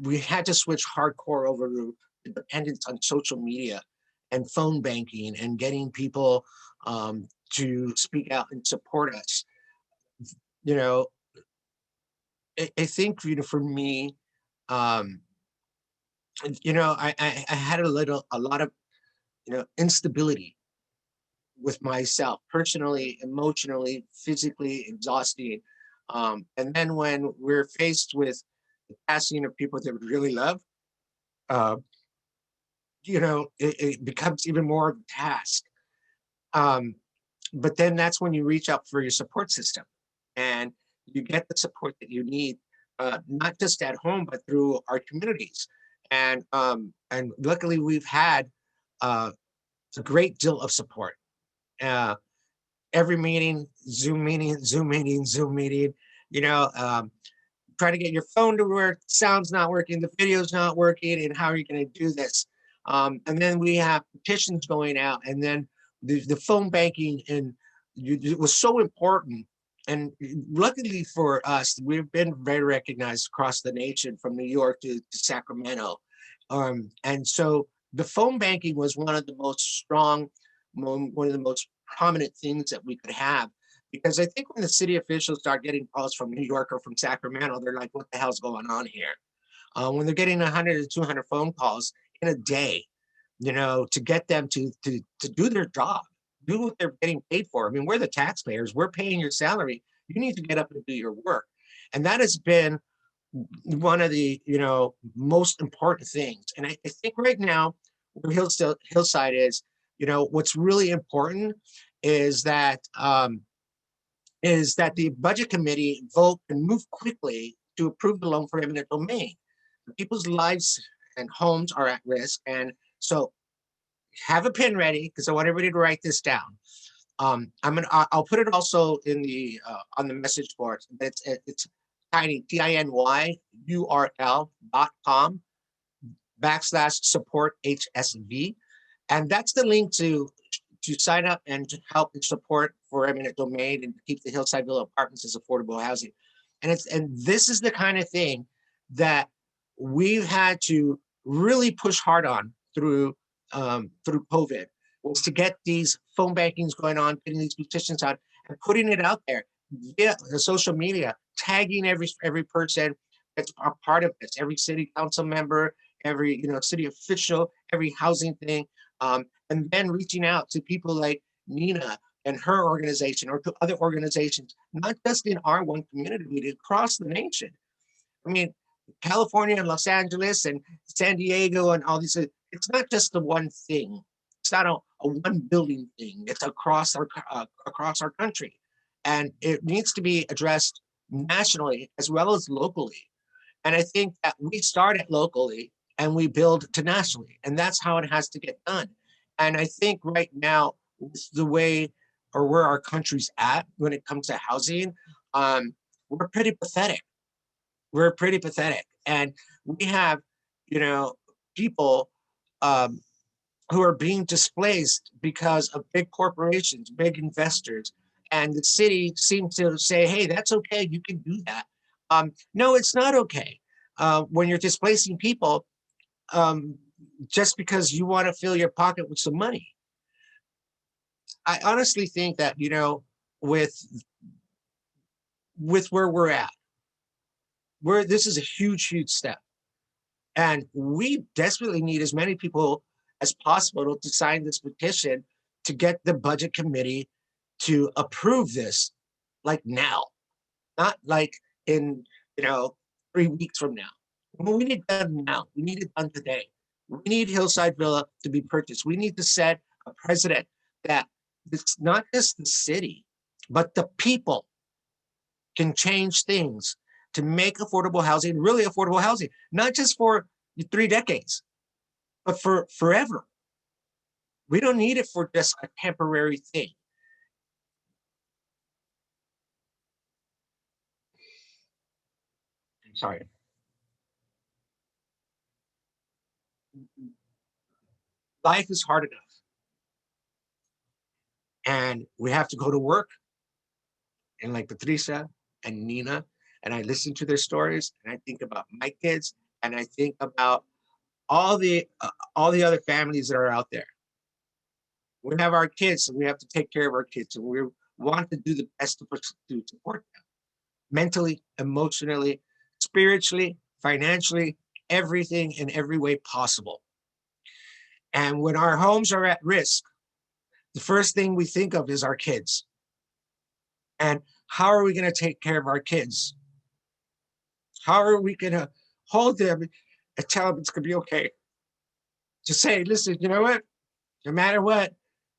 we had to switch hardcore over to dependence on social media and phone banking and getting people to speak out and support us. you know, I think, for me, Um, I had a lot of, instability with myself, personally, emotionally, physically exhausting. And then when we're faced with the passing of people that we really love, uh, it becomes even more of a task. Um, but then that's when you reach out for your support system, and you get the support that you need, not just at home, but through our communities. And luckily, we've had uh, a great deal of support. Uh, every meeting, Zoom meeting, Zoom meeting, Zoom meeting. You know, um, try to get your phone to work, sound's not working, the video's not working, and how are you going to do this? And then we have petitions going out, and then the phone banking, and it was so important. And luckily for us, we've been very recognized across the nation, from New York to Sacramento. And so the phone banking was one of the most strong, one of the most prominent things that we could have, because I think when the city officials start getting calls from New York or from Sacramento, they're like, what the hell's going on here? When they're getting 100 to 200 phone calls in a day, to get them to do their job, do what they're getting paid for. I mean, we're the taxpayers, we're paying your salary. You need to get up and do your work. And that has been one of the, most important things. And I think right now, where Hillside is, what's really important is that the budget committee vote and move quickly to approve the loan for eminent domain. People's lives and homes are at risk. And so have a pen ready, because I want everybody to write this down. I'll put it also in the on the message board. It's tiny, TINYURL.com/support HSV. And that's the link to sign up and to help and support for eminent domain and keep the Hillside Villa Apartments as affordable housing. And this is the kind of thing that we've had to really push hard on through COVID, was to get these phone bankings going on, getting these petitions out, and putting it out there via the social media, tagging every person that's a part of this, every city council member, every city official, every housing thing, and then reaching out to people like Nina and her organization, or to other organizations, not just in our one community, but across the nation. I mean, California and Los Angeles and San Diego and all these, it's not just the one thing. It's not a one building thing. It's across our country. And it needs to be addressed nationally as well as locally. And I think that we start at locally and we build to nationally. And that's how it has to get done. And I think right now, with the way or where our country's at when it comes to housing, we're pretty pathetic. We're pretty pathetic. And we have, people um, who are being displaced because of big corporations, big investors. And the city seems to say, hey, that's okay, you can do that. No, it's not okay. When you're displacing people, just because you want to fill your pocket with some money. I honestly think that, with where we're at, this is a huge step. And we desperately need as many people as possible to sign this petition to get the budget committee to approve this, like now, not like in 3 weeks from now. Well, we need it done now. We need it done today. We need Hillside Villa to be purchased. We need to set a precedent that it's not just the city, but the people can change things to make affordable housing really affordable housing, not just for 3 decades, but for forever. We don't need it for just a temporary thing. I'm sorry. Life is hard enough. And we have to go to work. And like Patricia and Nina, and I listen to their stories, and I think about my kids, and I think about all the other families that are out there. We have our kids, and we have to take care of our kids, and we want to do the best to support them mentally, emotionally, spiritually, financially, everything in every way possible. And when our homes are at risk, the first thing we think of is our kids. And how are we going to take care of our kids? How are we going to hold them and tell them it's going to be okay? To say, listen, you know what? No matter what,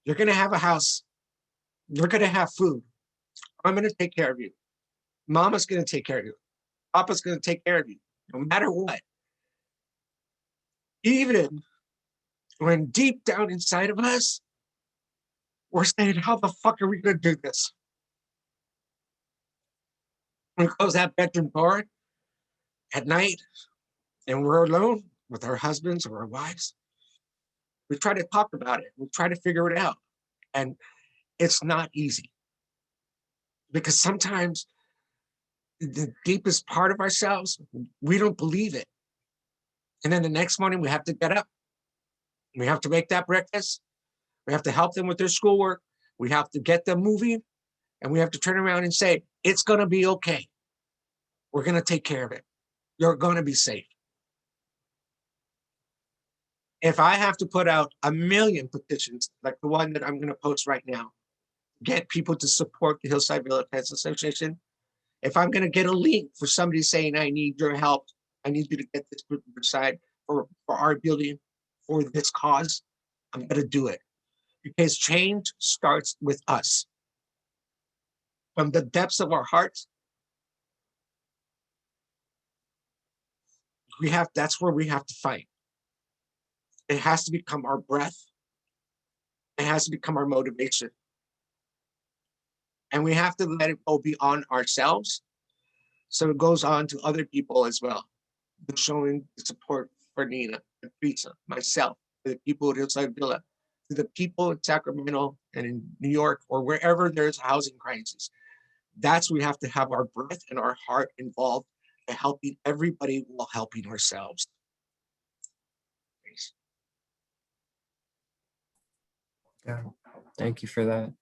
you're going to have a house. You're going to have food. I'm going to take care of you. Mama's going to take care of you. Papa's going to take care of you, no matter what. Even when deep down inside of us, we're saying, how the fuck are we going to do this? We close that bedroom door at night and we're alone with our husbands or our wives. We try to talk about it. We try to figure it out. And it's not easy. Because sometimes the deepest part of ourselves, we don't believe it. And then the next morning we have to get up. We have to make that breakfast. We have to help them with their schoolwork. We have to get them moving. And we have to turn around and say, it's going to be okay. We're going to take care of it. You're going to be safe. If I have to put out 1 million petitions, like the one that I'm going to post right now, get people to support the Hillside Villa Tenants Association, if I'm going to get a link for somebody saying, I need your help, I need you to get this side for our building, for this cause, I'm going to do it. Because change starts with us. From the depths of our hearts, that's where we have to fight. It has to become our breath. It has to become our motivation. And we have to let it go beyond ourselves. So it goes on to other people as well. Showing support for Nina, and Teresa, myself, the people at Hillside Villa, to the people in Sacramento and in New York, or wherever there's a housing crisis. That's we have to have our breath and our heart involved in helping everybody while helping ourselves. Thanks. Yeah, thank you for that.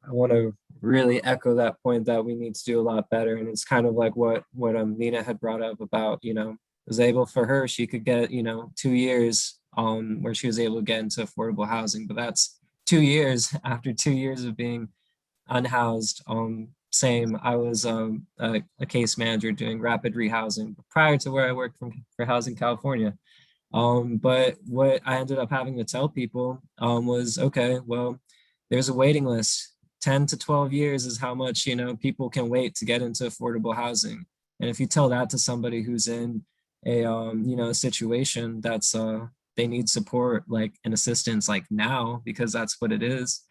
I want to really echo that point that we need to do a lot better. And it's kind of like what Nina had brought up about, you know, was able for her, she could get, you know, 2 years where she was able to get into affordable housing, but that's 2 years after 2 years of being unhoused. Same, I was a case manager doing rapid rehousing prior to where I worked for Housing California. But what I ended up having to tell people was, okay, well, there's a waiting list. 10 to 12 years is how much, you know, people can wait to get into affordable housing. And if you tell that to somebody who's in a, you know, a situation that's, they need support, like and assistance, like now, because that's what it is.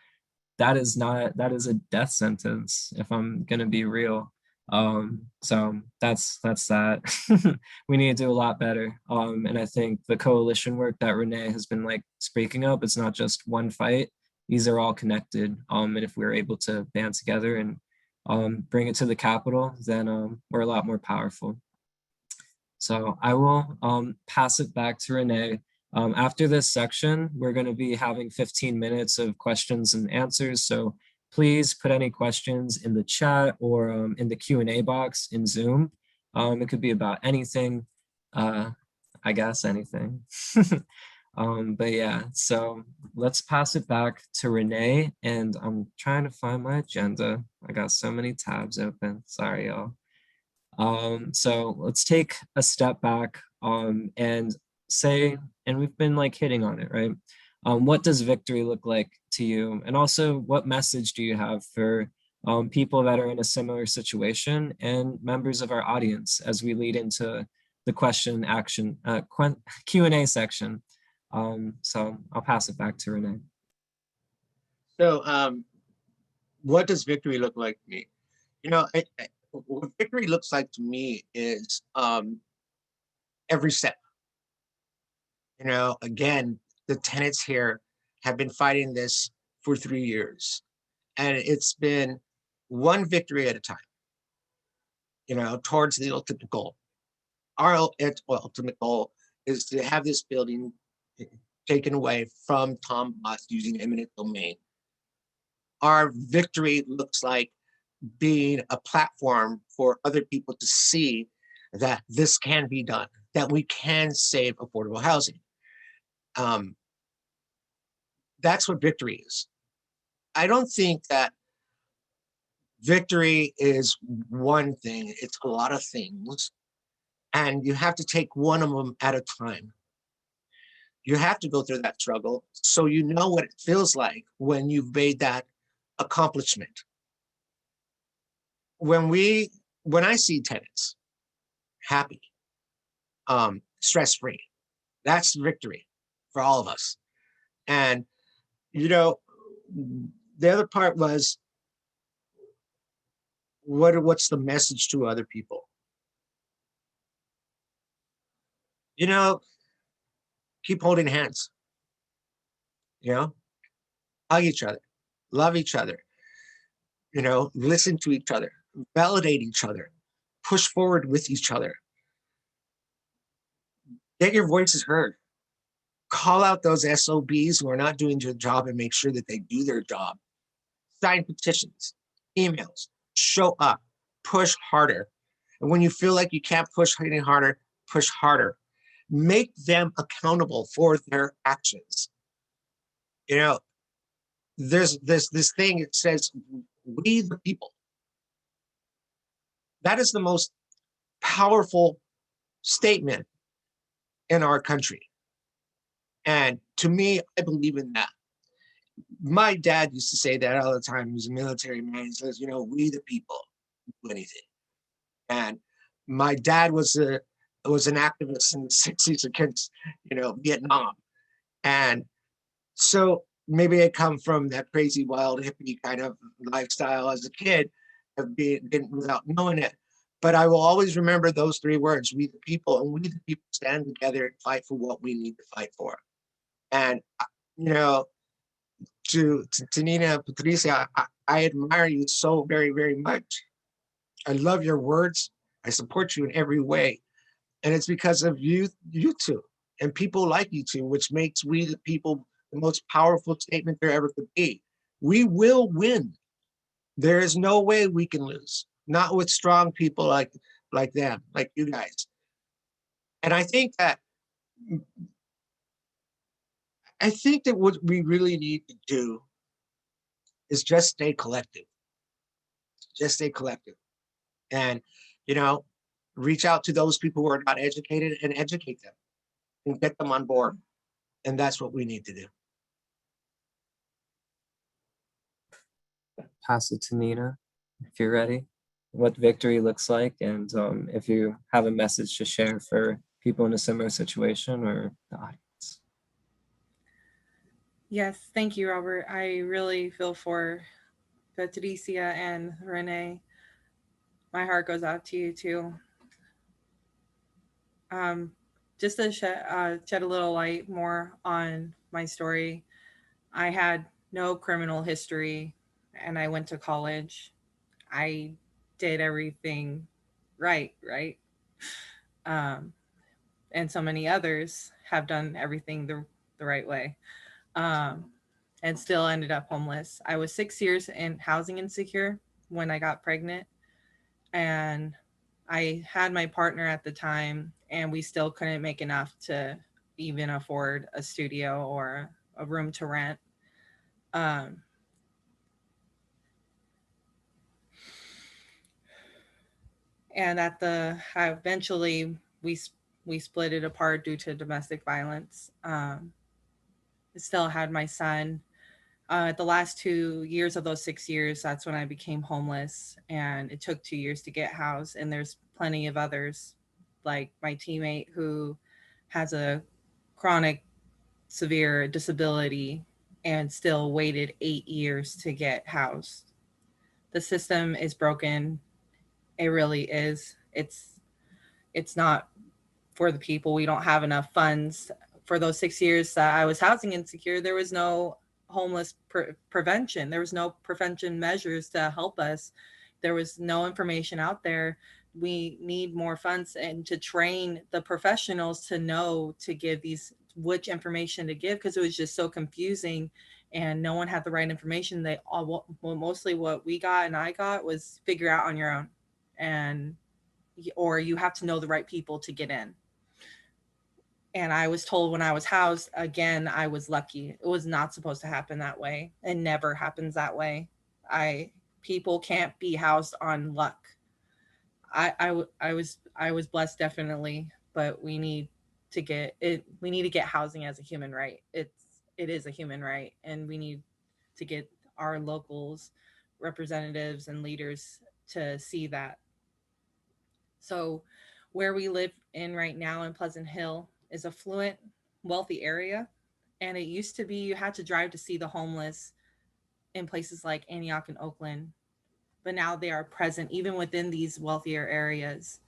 That is a death sentence, if I'm gonna be real. So that's that. We need to do a lot better. And I think the coalition work that Renee has been like speaking of, it's not just one fight. These are all connected. And if we're able to band together and bring it to the Capitol, then we're a lot more powerful. So I will pass it back to Renee. After this section, we're going to be having 15 minutes of questions and answers. So please put any questions in the chat or in the Q&A box in Zoom. It could be about anything, I guess anything. But yeah, so let's pass it back to Renee, and I'm trying to find my agenda. I got so many tabs open. Sorry, y'all. So let's take a step back and say, and we've been like hitting on it, right? What does victory look like to you? And also, what message do you have for people that are in a similar situation and members of our audience as we lead into the question action Q&A section? So I'll pass it back to Renee. So what does victory look like to me? You know, what victory looks like to me is every step. You know, again, the tenants here have been fighting this for 3 years, and it's been one victory at a time, you know, towards the ultimate goal. Our ultimate goal is to have this building taken away from Tom Boss using eminent domain. Our victory looks like being a platform for other people to see that this can be done, that we can save affordable housing. That's what victory is. I don't think that victory is one thing, it's a lot of things, and you have to take one of them at a time. You have to go through that struggle so you know what it feels like when you've made that accomplishment. When I see tenants happy, stress-free, that's victory for all of us. And you know, the other part was what's the message to other people? You know, keep holding hands, you know, hug each other, love each other, you know, listen to each other, validate each other, push forward with each other, get your voices heard, call out those SOBs who are not doing their job and make sure that they do their job, sign petitions, emails, show up, push harder. And when you feel like you can't push any harder, push harder. Make them accountable for their actions. You know, there's this thing, it says, we the people. That is the most powerful statement in our country. And to me, I believe in that. My dad used to say that all the time. He was a military man. He says, you know, we the people do anything. And my dad was an activist in the 60s against, you know, Vietnam. And so maybe I come from that crazy, wild, hippie kind of lifestyle as a kid, of being without knowing it. But I will always remember those three words: we the people, and we the people stand together and fight for what we need to fight for. And you know, to Nina, Patricia, I admire you so very, very much. I love your words. I support you in every way. And it's because of you two, and people like you two, which makes we the people the most powerful statement there ever could be. We will win. There is no way we can lose, not with strong people like them, like you guys. And I think that what we really need to do is just stay collective. Just stay collective. And you know, reach out to those people who are not educated and educate them and get them on board. And that's what we need to do. Pass it to Nina if you're ready. What victory looks like, and if you have a message to share for people in a similar situation or the audience. Yes, thank you, Robert. I really feel for Patricia and Renee. My heart goes out to you too. Just to shed a little light more on my story, I had no criminal history and I went to college. I did everything right. Um, and so many others have done everything the right way, um, and still ended up homeless. I was 6 years in housing insecure when I got pregnant, and I had my partner at the time, and we still couldn't make enough to even afford a studio or a room to rent. Um, and eventually we split it apart due to domestic violence. I still had my son. The last 2 years of those 6 years, that's when I became homeless, and it took 2 years to get housed. And there's plenty of others, like my teammate who has a chronic severe disability and still waited 8 years to get housed. The system is broken. It really is. It's not for the people. We don't have enough funds. For those 6 years that I was housing insecure, there was no homeless prevention. There was no prevention measures to help us. There was no information out there. We need more funds and to train the professionals to know to give these, which information to give, because it was just so confusing and no one had the right information. They all, well, mostly what we got and I got was figure out on your own. And or you have to know the right people to get in. And I was told when I was housed, again, I was lucky. It was not supposed to happen that way. It never happens that way. People can't be housed on luck. I was blessed, definitely, but we need to get it. We need to get housing as a human right. It is a human right, and we need to get our locals, representatives, and leaders to see that. So, where we live in right now in Pleasant Hill is a fluent, wealthy area. And it used to be you had to drive to see the homeless in places like Antioch and Oakland. But now they are present even within these wealthier areas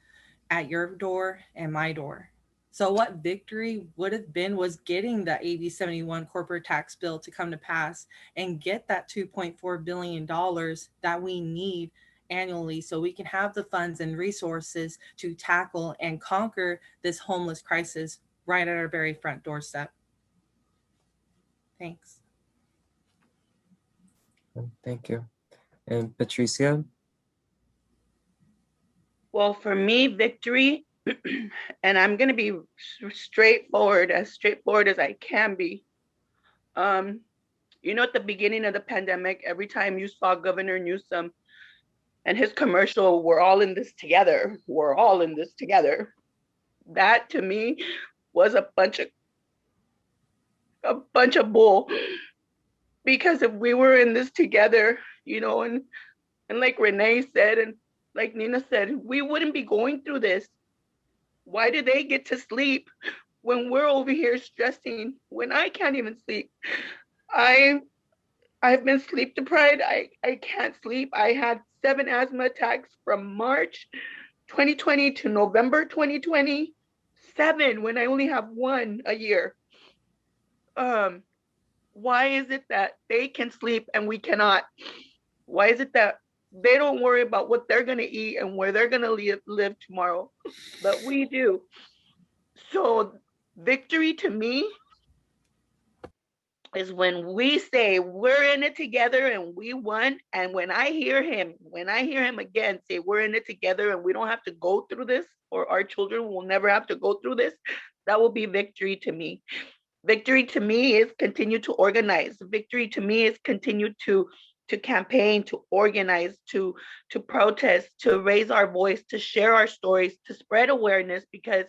at your door and my door. So, what victory would have been was getting the AB 71 corporate tax bill to come to pass and get that $2.4 billion that we need annually so we can have the funds and resources to tackle and conquer this homeless crisis right at our very front doorstep. Thanks. Thank you. And Patricia? Well, for me, victory, and I'm going to be straightforward as I can be. At the beginning of the pandemic, every time you saw Governor Newsom and his commercial, we're all in this together. We're all in this together. That to me was a bunch of bull. Because if we were in this together, and like Renee said, and like Nina said, we wouldn't be going through this. Why do they get to sleep when we're over here stressing, when I can't even sleep? I've been sleep deprived. I can't sleep. I had 7 asthma attacks from March 2020 to November 2020. 7 when I only have 1 a year. Why is it that they can sleep and we cannot? Why is it that they don't worry about what they're going to eat and where they're going to live tomorrow, but we do? So victory to me is when we say we're in it together and we won. And when I hear him again say we're in it together and we don't have to go through this, or our children will never have to go through this, that will be victory to me. Victory to me is continue to organize. Victory to me is continue to campaign, to organize, to protest, to raise our voice, to share our stories, to spread awareness. Because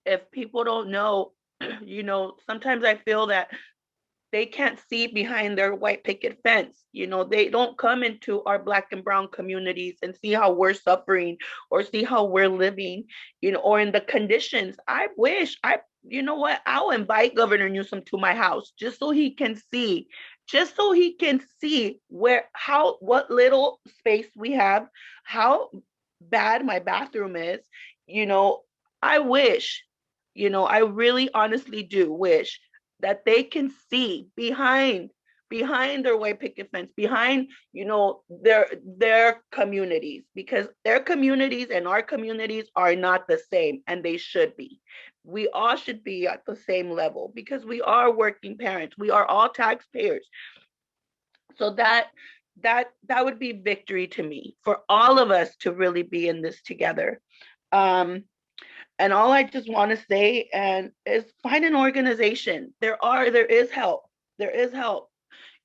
if people don't know, sometimes I feel that they can't see behind their white picket fence. They don't come into our Black and brown communities and see how we're suffering or see how we're living, or in the conditions. I wish I'll invite Governor Newsom to my house just so he can see what little space we have, how bad my bathroom is. I wish, I really honestly do wish that they can see behind their white picket fence, behind their communities, because their communities and our communities are not the same, and they should be. We all should be at the same level because we are working parents. We are all taxpayers. So that would be victory to me, for all of us to really be in this together. And all I just want to say is find an organization. There is help. There is help.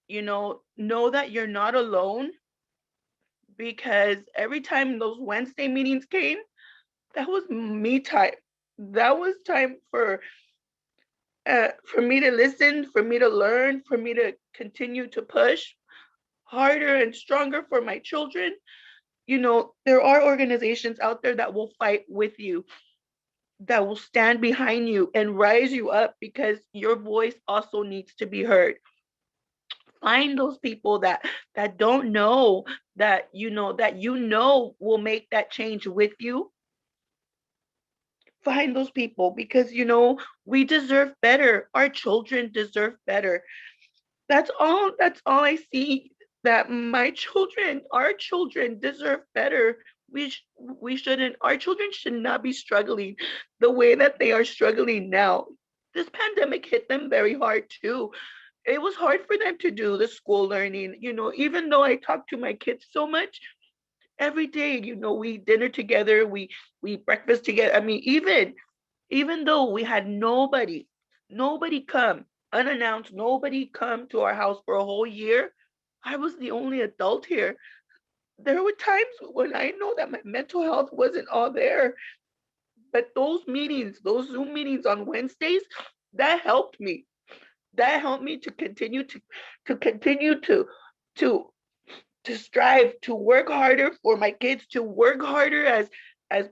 Know that you're not alone, because every time those Wednesday meetings came, that was me time. That was time for me to listen, for me to learn, for me to continue to push harder and stronger for my children. There are organizations out there that will fight with you, that will stand behind you and rise you up, because your voice also needs to be heard. Find those people that don't know, that will make that change with you. Find those people, because we deserve better. Our children deserve better. That's all I see, that our children deserve better. Our children should not be struggling the way that they are struggling now. This pandemic hit them very hard too. It was hard for them to do the school learning, even though I talk to my kids so much. Every day, we eat dinner together, we eat breakfast together. I mean, even though we had nobody come unannounced, nobody come to our house for a whole year, I was the only adult here. There were times when I know that my mental health wasn't all there, but those meetings, those Zoom meetings on Wednesdays, that helped me. That helped me to continue to to strive to work harder for my kids, to work harder as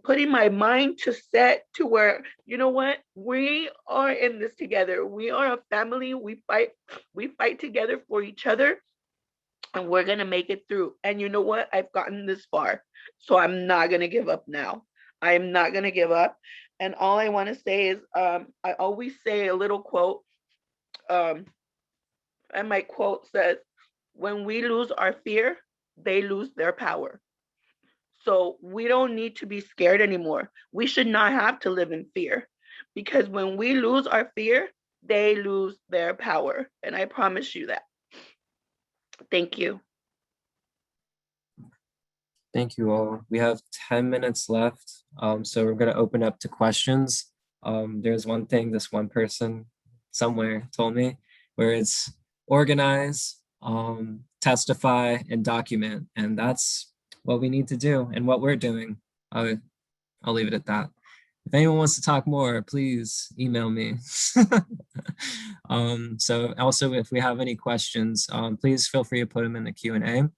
putting my mind to set to where, you know what, we are in this together. We are a family. We fight together for each other, and we're gonna make it through. And you know what? I've gotten this far. So I'm not gonna give up now. I am not gonna give up. And all I want to say is I always say a little quote. Um, and my quote says, when we lose our fear, they lose their power. So we don't need to be scared anymore. We should not have to live in fear, because when we lose our fear, they lose their power. And I promise you that. Thank you. Thank you all. We have 10 minutes left. So we're gonna open up to questions. There's one thing this one person somewhere told me, where it's organize, testify, and document. And that's what we need to do and what we're doing. I'll leave it at that. If anyone wants to talk more, please email me. So also, if we have any questions, please feel free to put them in the Q&A.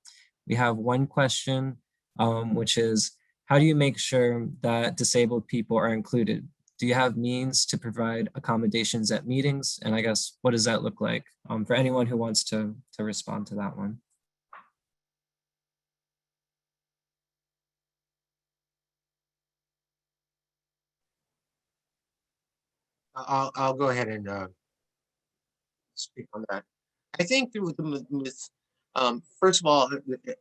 We have one question, which is, how do you make sure that disabled people are included? Do you have means to provide accommodations at meetings? And I guess, what does that look like? For anyone who wants to respond to that one. I'll go ahead and speak on that. I think first of all,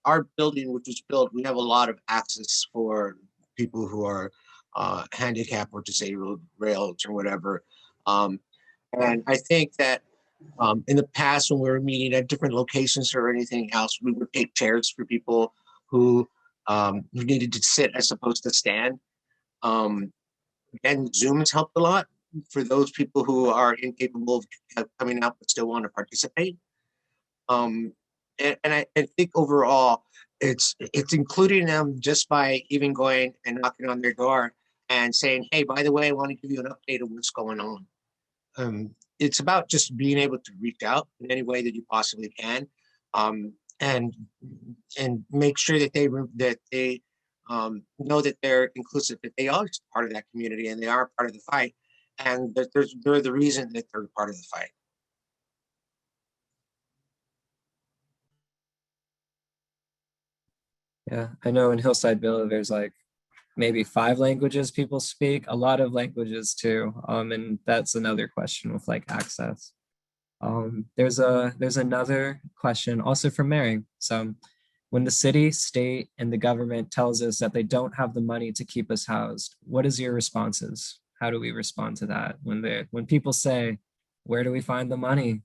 our building, which was built, we have a lot of access for people who are handicapped or disabled, rails or whatever. And I think that in the past, when we were meeting at different locations or anything else, we would take chairs for people who needed to sit as opposed to stand. And Zoom has helped a lot for those people who are incapable of coming out but still want to participate. And I think overall, it's including them just by even going and knocking on their door and saying, hey, by the way, I want to give you an update of what's going on. It's about just being able to reach out in any way that you possibly can, and make sure that they know that they're inclusive, that they are part of that community and they are part of the fight, and that they're the reason that they're part of the fight. Yeah, I know in Hillside Villa, there's like maybe 5 languages people speak, a lot of languages too. And that's another question with like access. There's another question also from Mary. So when the city, state, and the government tells us that they don't have the money to keep us housed, what is your responses? How do we respond to that when people say, where do we find the money?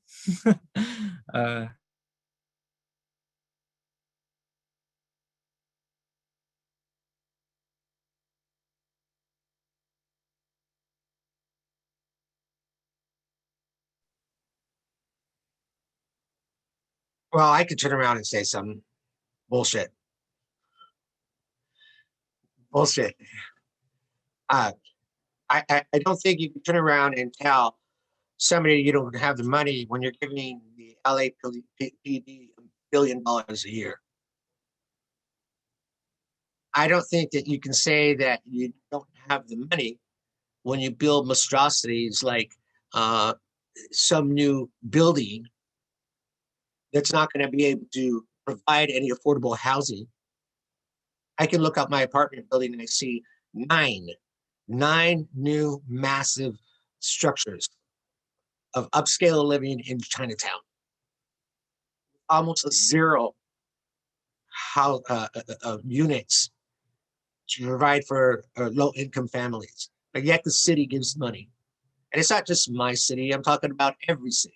Well, I could turn around and say some bullshit. Bullshit. I don't think you can turn around and tell somebody you don't have the money when you're giving the LAPD $1 billion a year. I don't think that you can say that you don't have the money when you build monstrosities like some new building that's not going to be able to provide any affordable housing. I can look up my apartment building and I see nine new massive structures of upscale living in Chinatown. Almost zero units to provide for low-income families, but yet the city gives money. And it's not just my city, I'm talking about every city.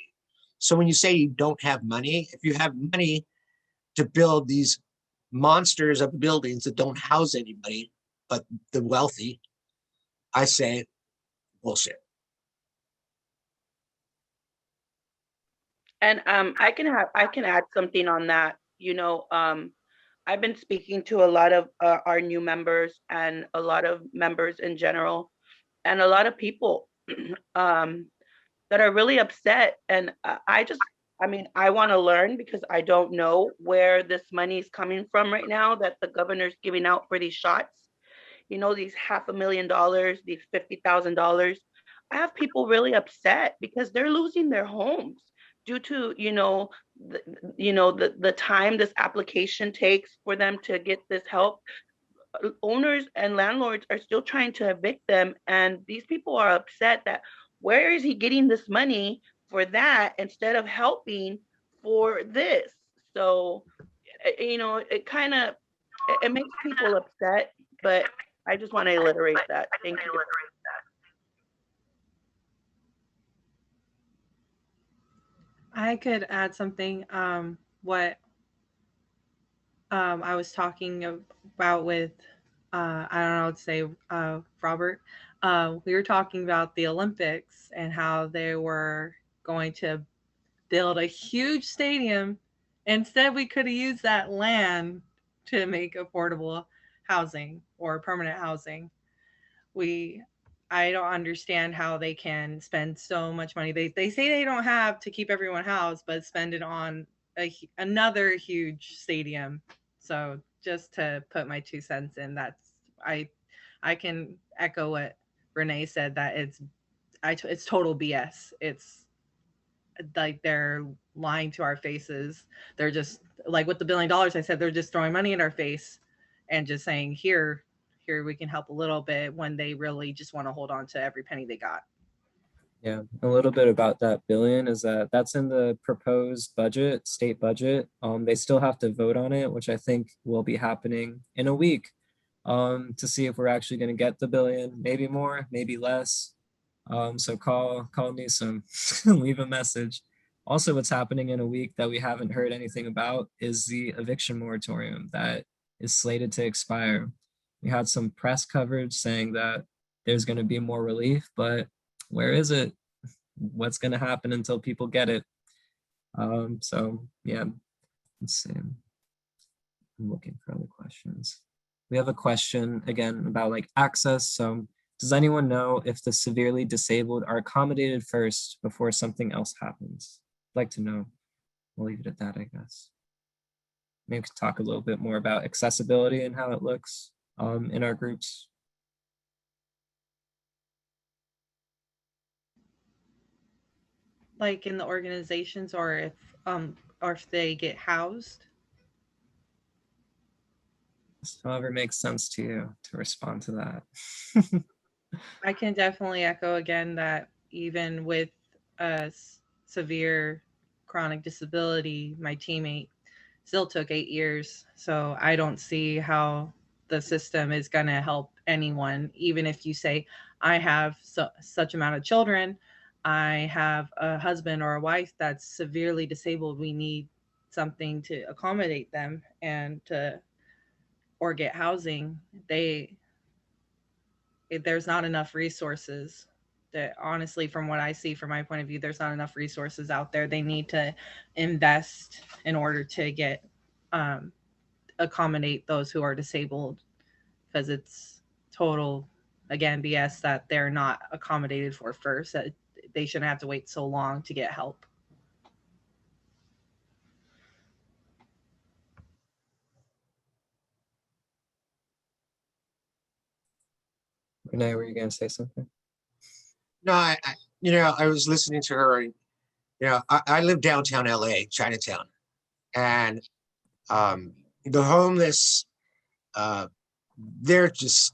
So when you say you don't have money, if you have money to build these monsters of buildings that don't house anybody but the wealthy, I say bullshit. And I can add something on that. I've been speaking to a lot of our new members and a lot of members in general, and a lot of people um, that are really upset. And I mean, I want to learn because I don't know where this money is coming from right now that the governor's giving out for these shots. These $500,000, these $50,000. I have people really upset because they're losing their homes due to, the time this application takes for them to get this help. Owners and landlords are still trying to evict them, and these people are upset that where is he getting this money for that instead of helping for this. So it kind of it makes people upset, but I just want to reiterate that. Thank you. I could add something. What I was talking about with, I don't know what to say, Robert. We were talking about the Olympics and how they were going to build a huge stadium. Instead, we could have used that land to make affordable housing or permanent housing. I don't understand how they can spend so much money. They say they don't have to keep everyone housed, but spend it on another huge stadium. So just to put my 2 cents in, I can echo what Renee said, that it's total BS. It's like they're lying to our faces. They're just like with the $1 billion, I said, they're just throwing money in our face and just saying, here we can help a little bit, when they really just want to hold on to every penny they got. Yeah, a little bit about that billion is that's in the proposed budget, state budget. They still have to vote on it, which I think will be happening in a week, to see if we're actually going to get the billion, maybe more, maybe less. So call Newsom, leave a message. Also, what's happening in a week that we haven't heard anything about is the eviction moratorium that is slated to expire. We had some press coverage saying that there's going to be more relief, but where is it? What's going to happen until people get it? So yeah, let's see. I'm looking for other questions. We have a question again about like access. So does anyone know if the severely disabled are accommodated first before something else happens? I'd like to know. We'll leave it at that, I guess. Maybe we could talk a little bit more about accessibility and how it looks in our groups. Like in the organizations, or if they get housed. However makes sense to you to respond to that. I can definitely echo again that even with a severe chronic disability, my teammate still took 8 years. So I don't see how the system is going to help anyone, even if you say, I have such amount of children, I have a husband or a wife that's severely disabled, we need something to accommodate them and or get housing. There's not enough resources. That honestly, from what I see, from my point of view, there's not enough resources out there. They need to invest in order to get accommodate those who are disabled, because it's total, again, BS that they're not accommodated for first. That they shouldn't have to wait so long to get help. Renee, were you going to say something? No, I was listening to her. And, I live downtown LA, Chinatown, and the homeless, they're just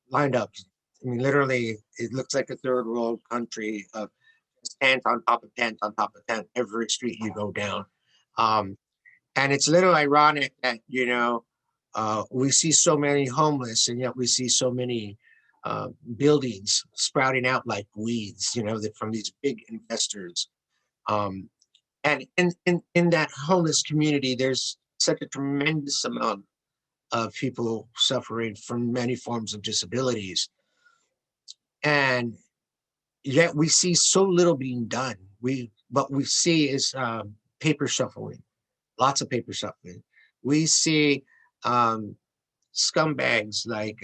lined up. I mean, literally, it looks like a third world country of tent on top of tent on top of tent every street you go down. And it's a little ironic that, we see so many homeless, and yet we see so many buildings sprouting out like weeds, from these big investors. And in that homeless community, there's such a tremendous amount of people suffering from many forms of disabilities. And yet we see so little being done. What we see is paper shuffling, lots of paper shuffling. We see scumbags like,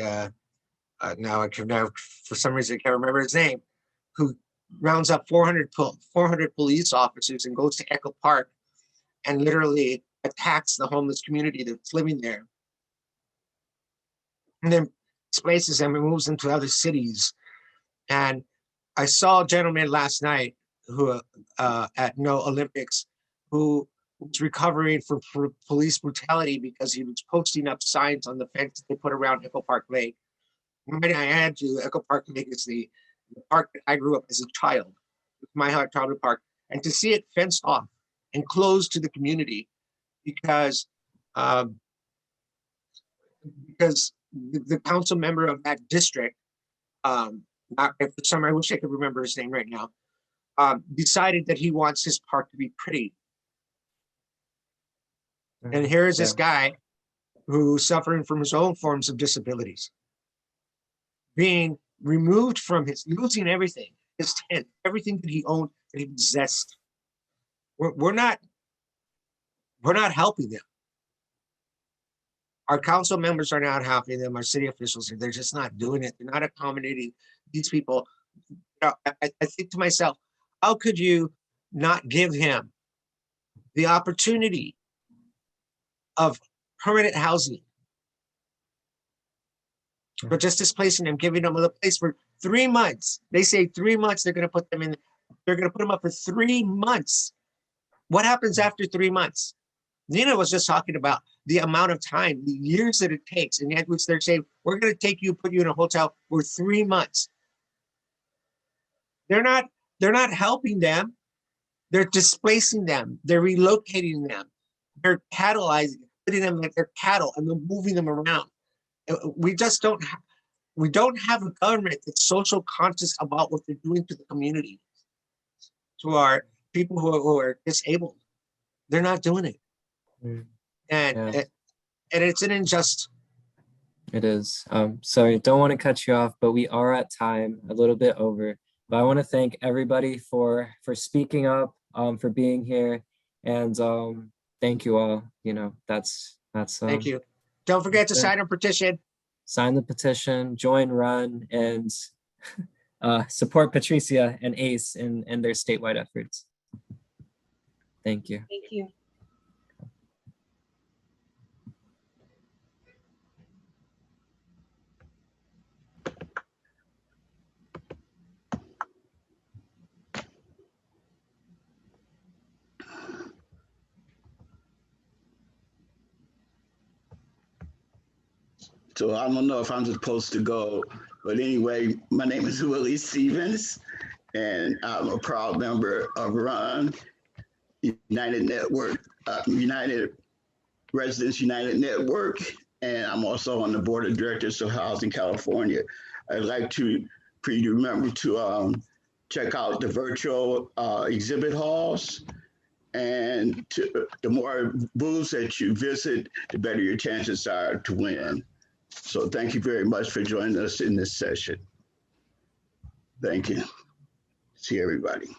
now I can now, for some reason, I can't remember his name, who rounds up 400 police officers and goes to Echo Park and literally attacks the homeless community that's living there. And then displaces them and moves them to other cities. And I saw a gentleman last night who at No Olympics who was recovering from police brutality because he was posting up signs on the fence that they put around Echo Park Lake. Might I add to Echo Park Lake is the park that I grew up as a child, my childhood park, and to see it fenced off and closed to the community because the council member of that district, for some, I wish I could remember his name right now, decided that he wants his park to be pretty. And here is this guy who's suffering from his own forms of disabilities, being removed from losing everything, his tent, everything that he owned, that he possessed. We're not helping them. Our council members are not helping them. Our city officials, they're just not doing it. They're not accommodating these people. I think to myself, how could you not give him the opportunity of permanent housing, but just displacing them, giving them a place for 3 months? They say 3 months. They're going to put them in. They're going to put them up for 3 months. What happens after 3 months? Nina was just talking about the amount of time, the years that it takes, and yet which they're saying, we're going to take you, put you in a hotel for 3 months. They're not helping them. They're displacing them. They're relocating them. They're catalyzing, putting them like they're cattle, and they're moving them around. We just don't have a government that's social conscious about what they're doing to the community, to our people who are disabled. They're not doing it. And it's an injustice. It is. Sorry, don't want to cut you off, but we are at time, a little bit over. But I want to thank everybody for speaking up, for being here, and thank you all. You know, that's Thank you. Don't forget to sign a petition. Sign the petition, join Run, and support Patricia and Ace in their statewide efforts. Thank you. Thank you. So I don't know if I'm supposed to go, but anyway, my name is Willie Stevens, and I'm a proud member of RUN, United Network, United Residents United Network, and I'm also on the board of directors of Housing California. I'd like for you to remember to check out the virtual exhibit halls, and the more booths that you visit, the better your chances are to win. So thank you very much for joining us in this session. Thank you. See everybody.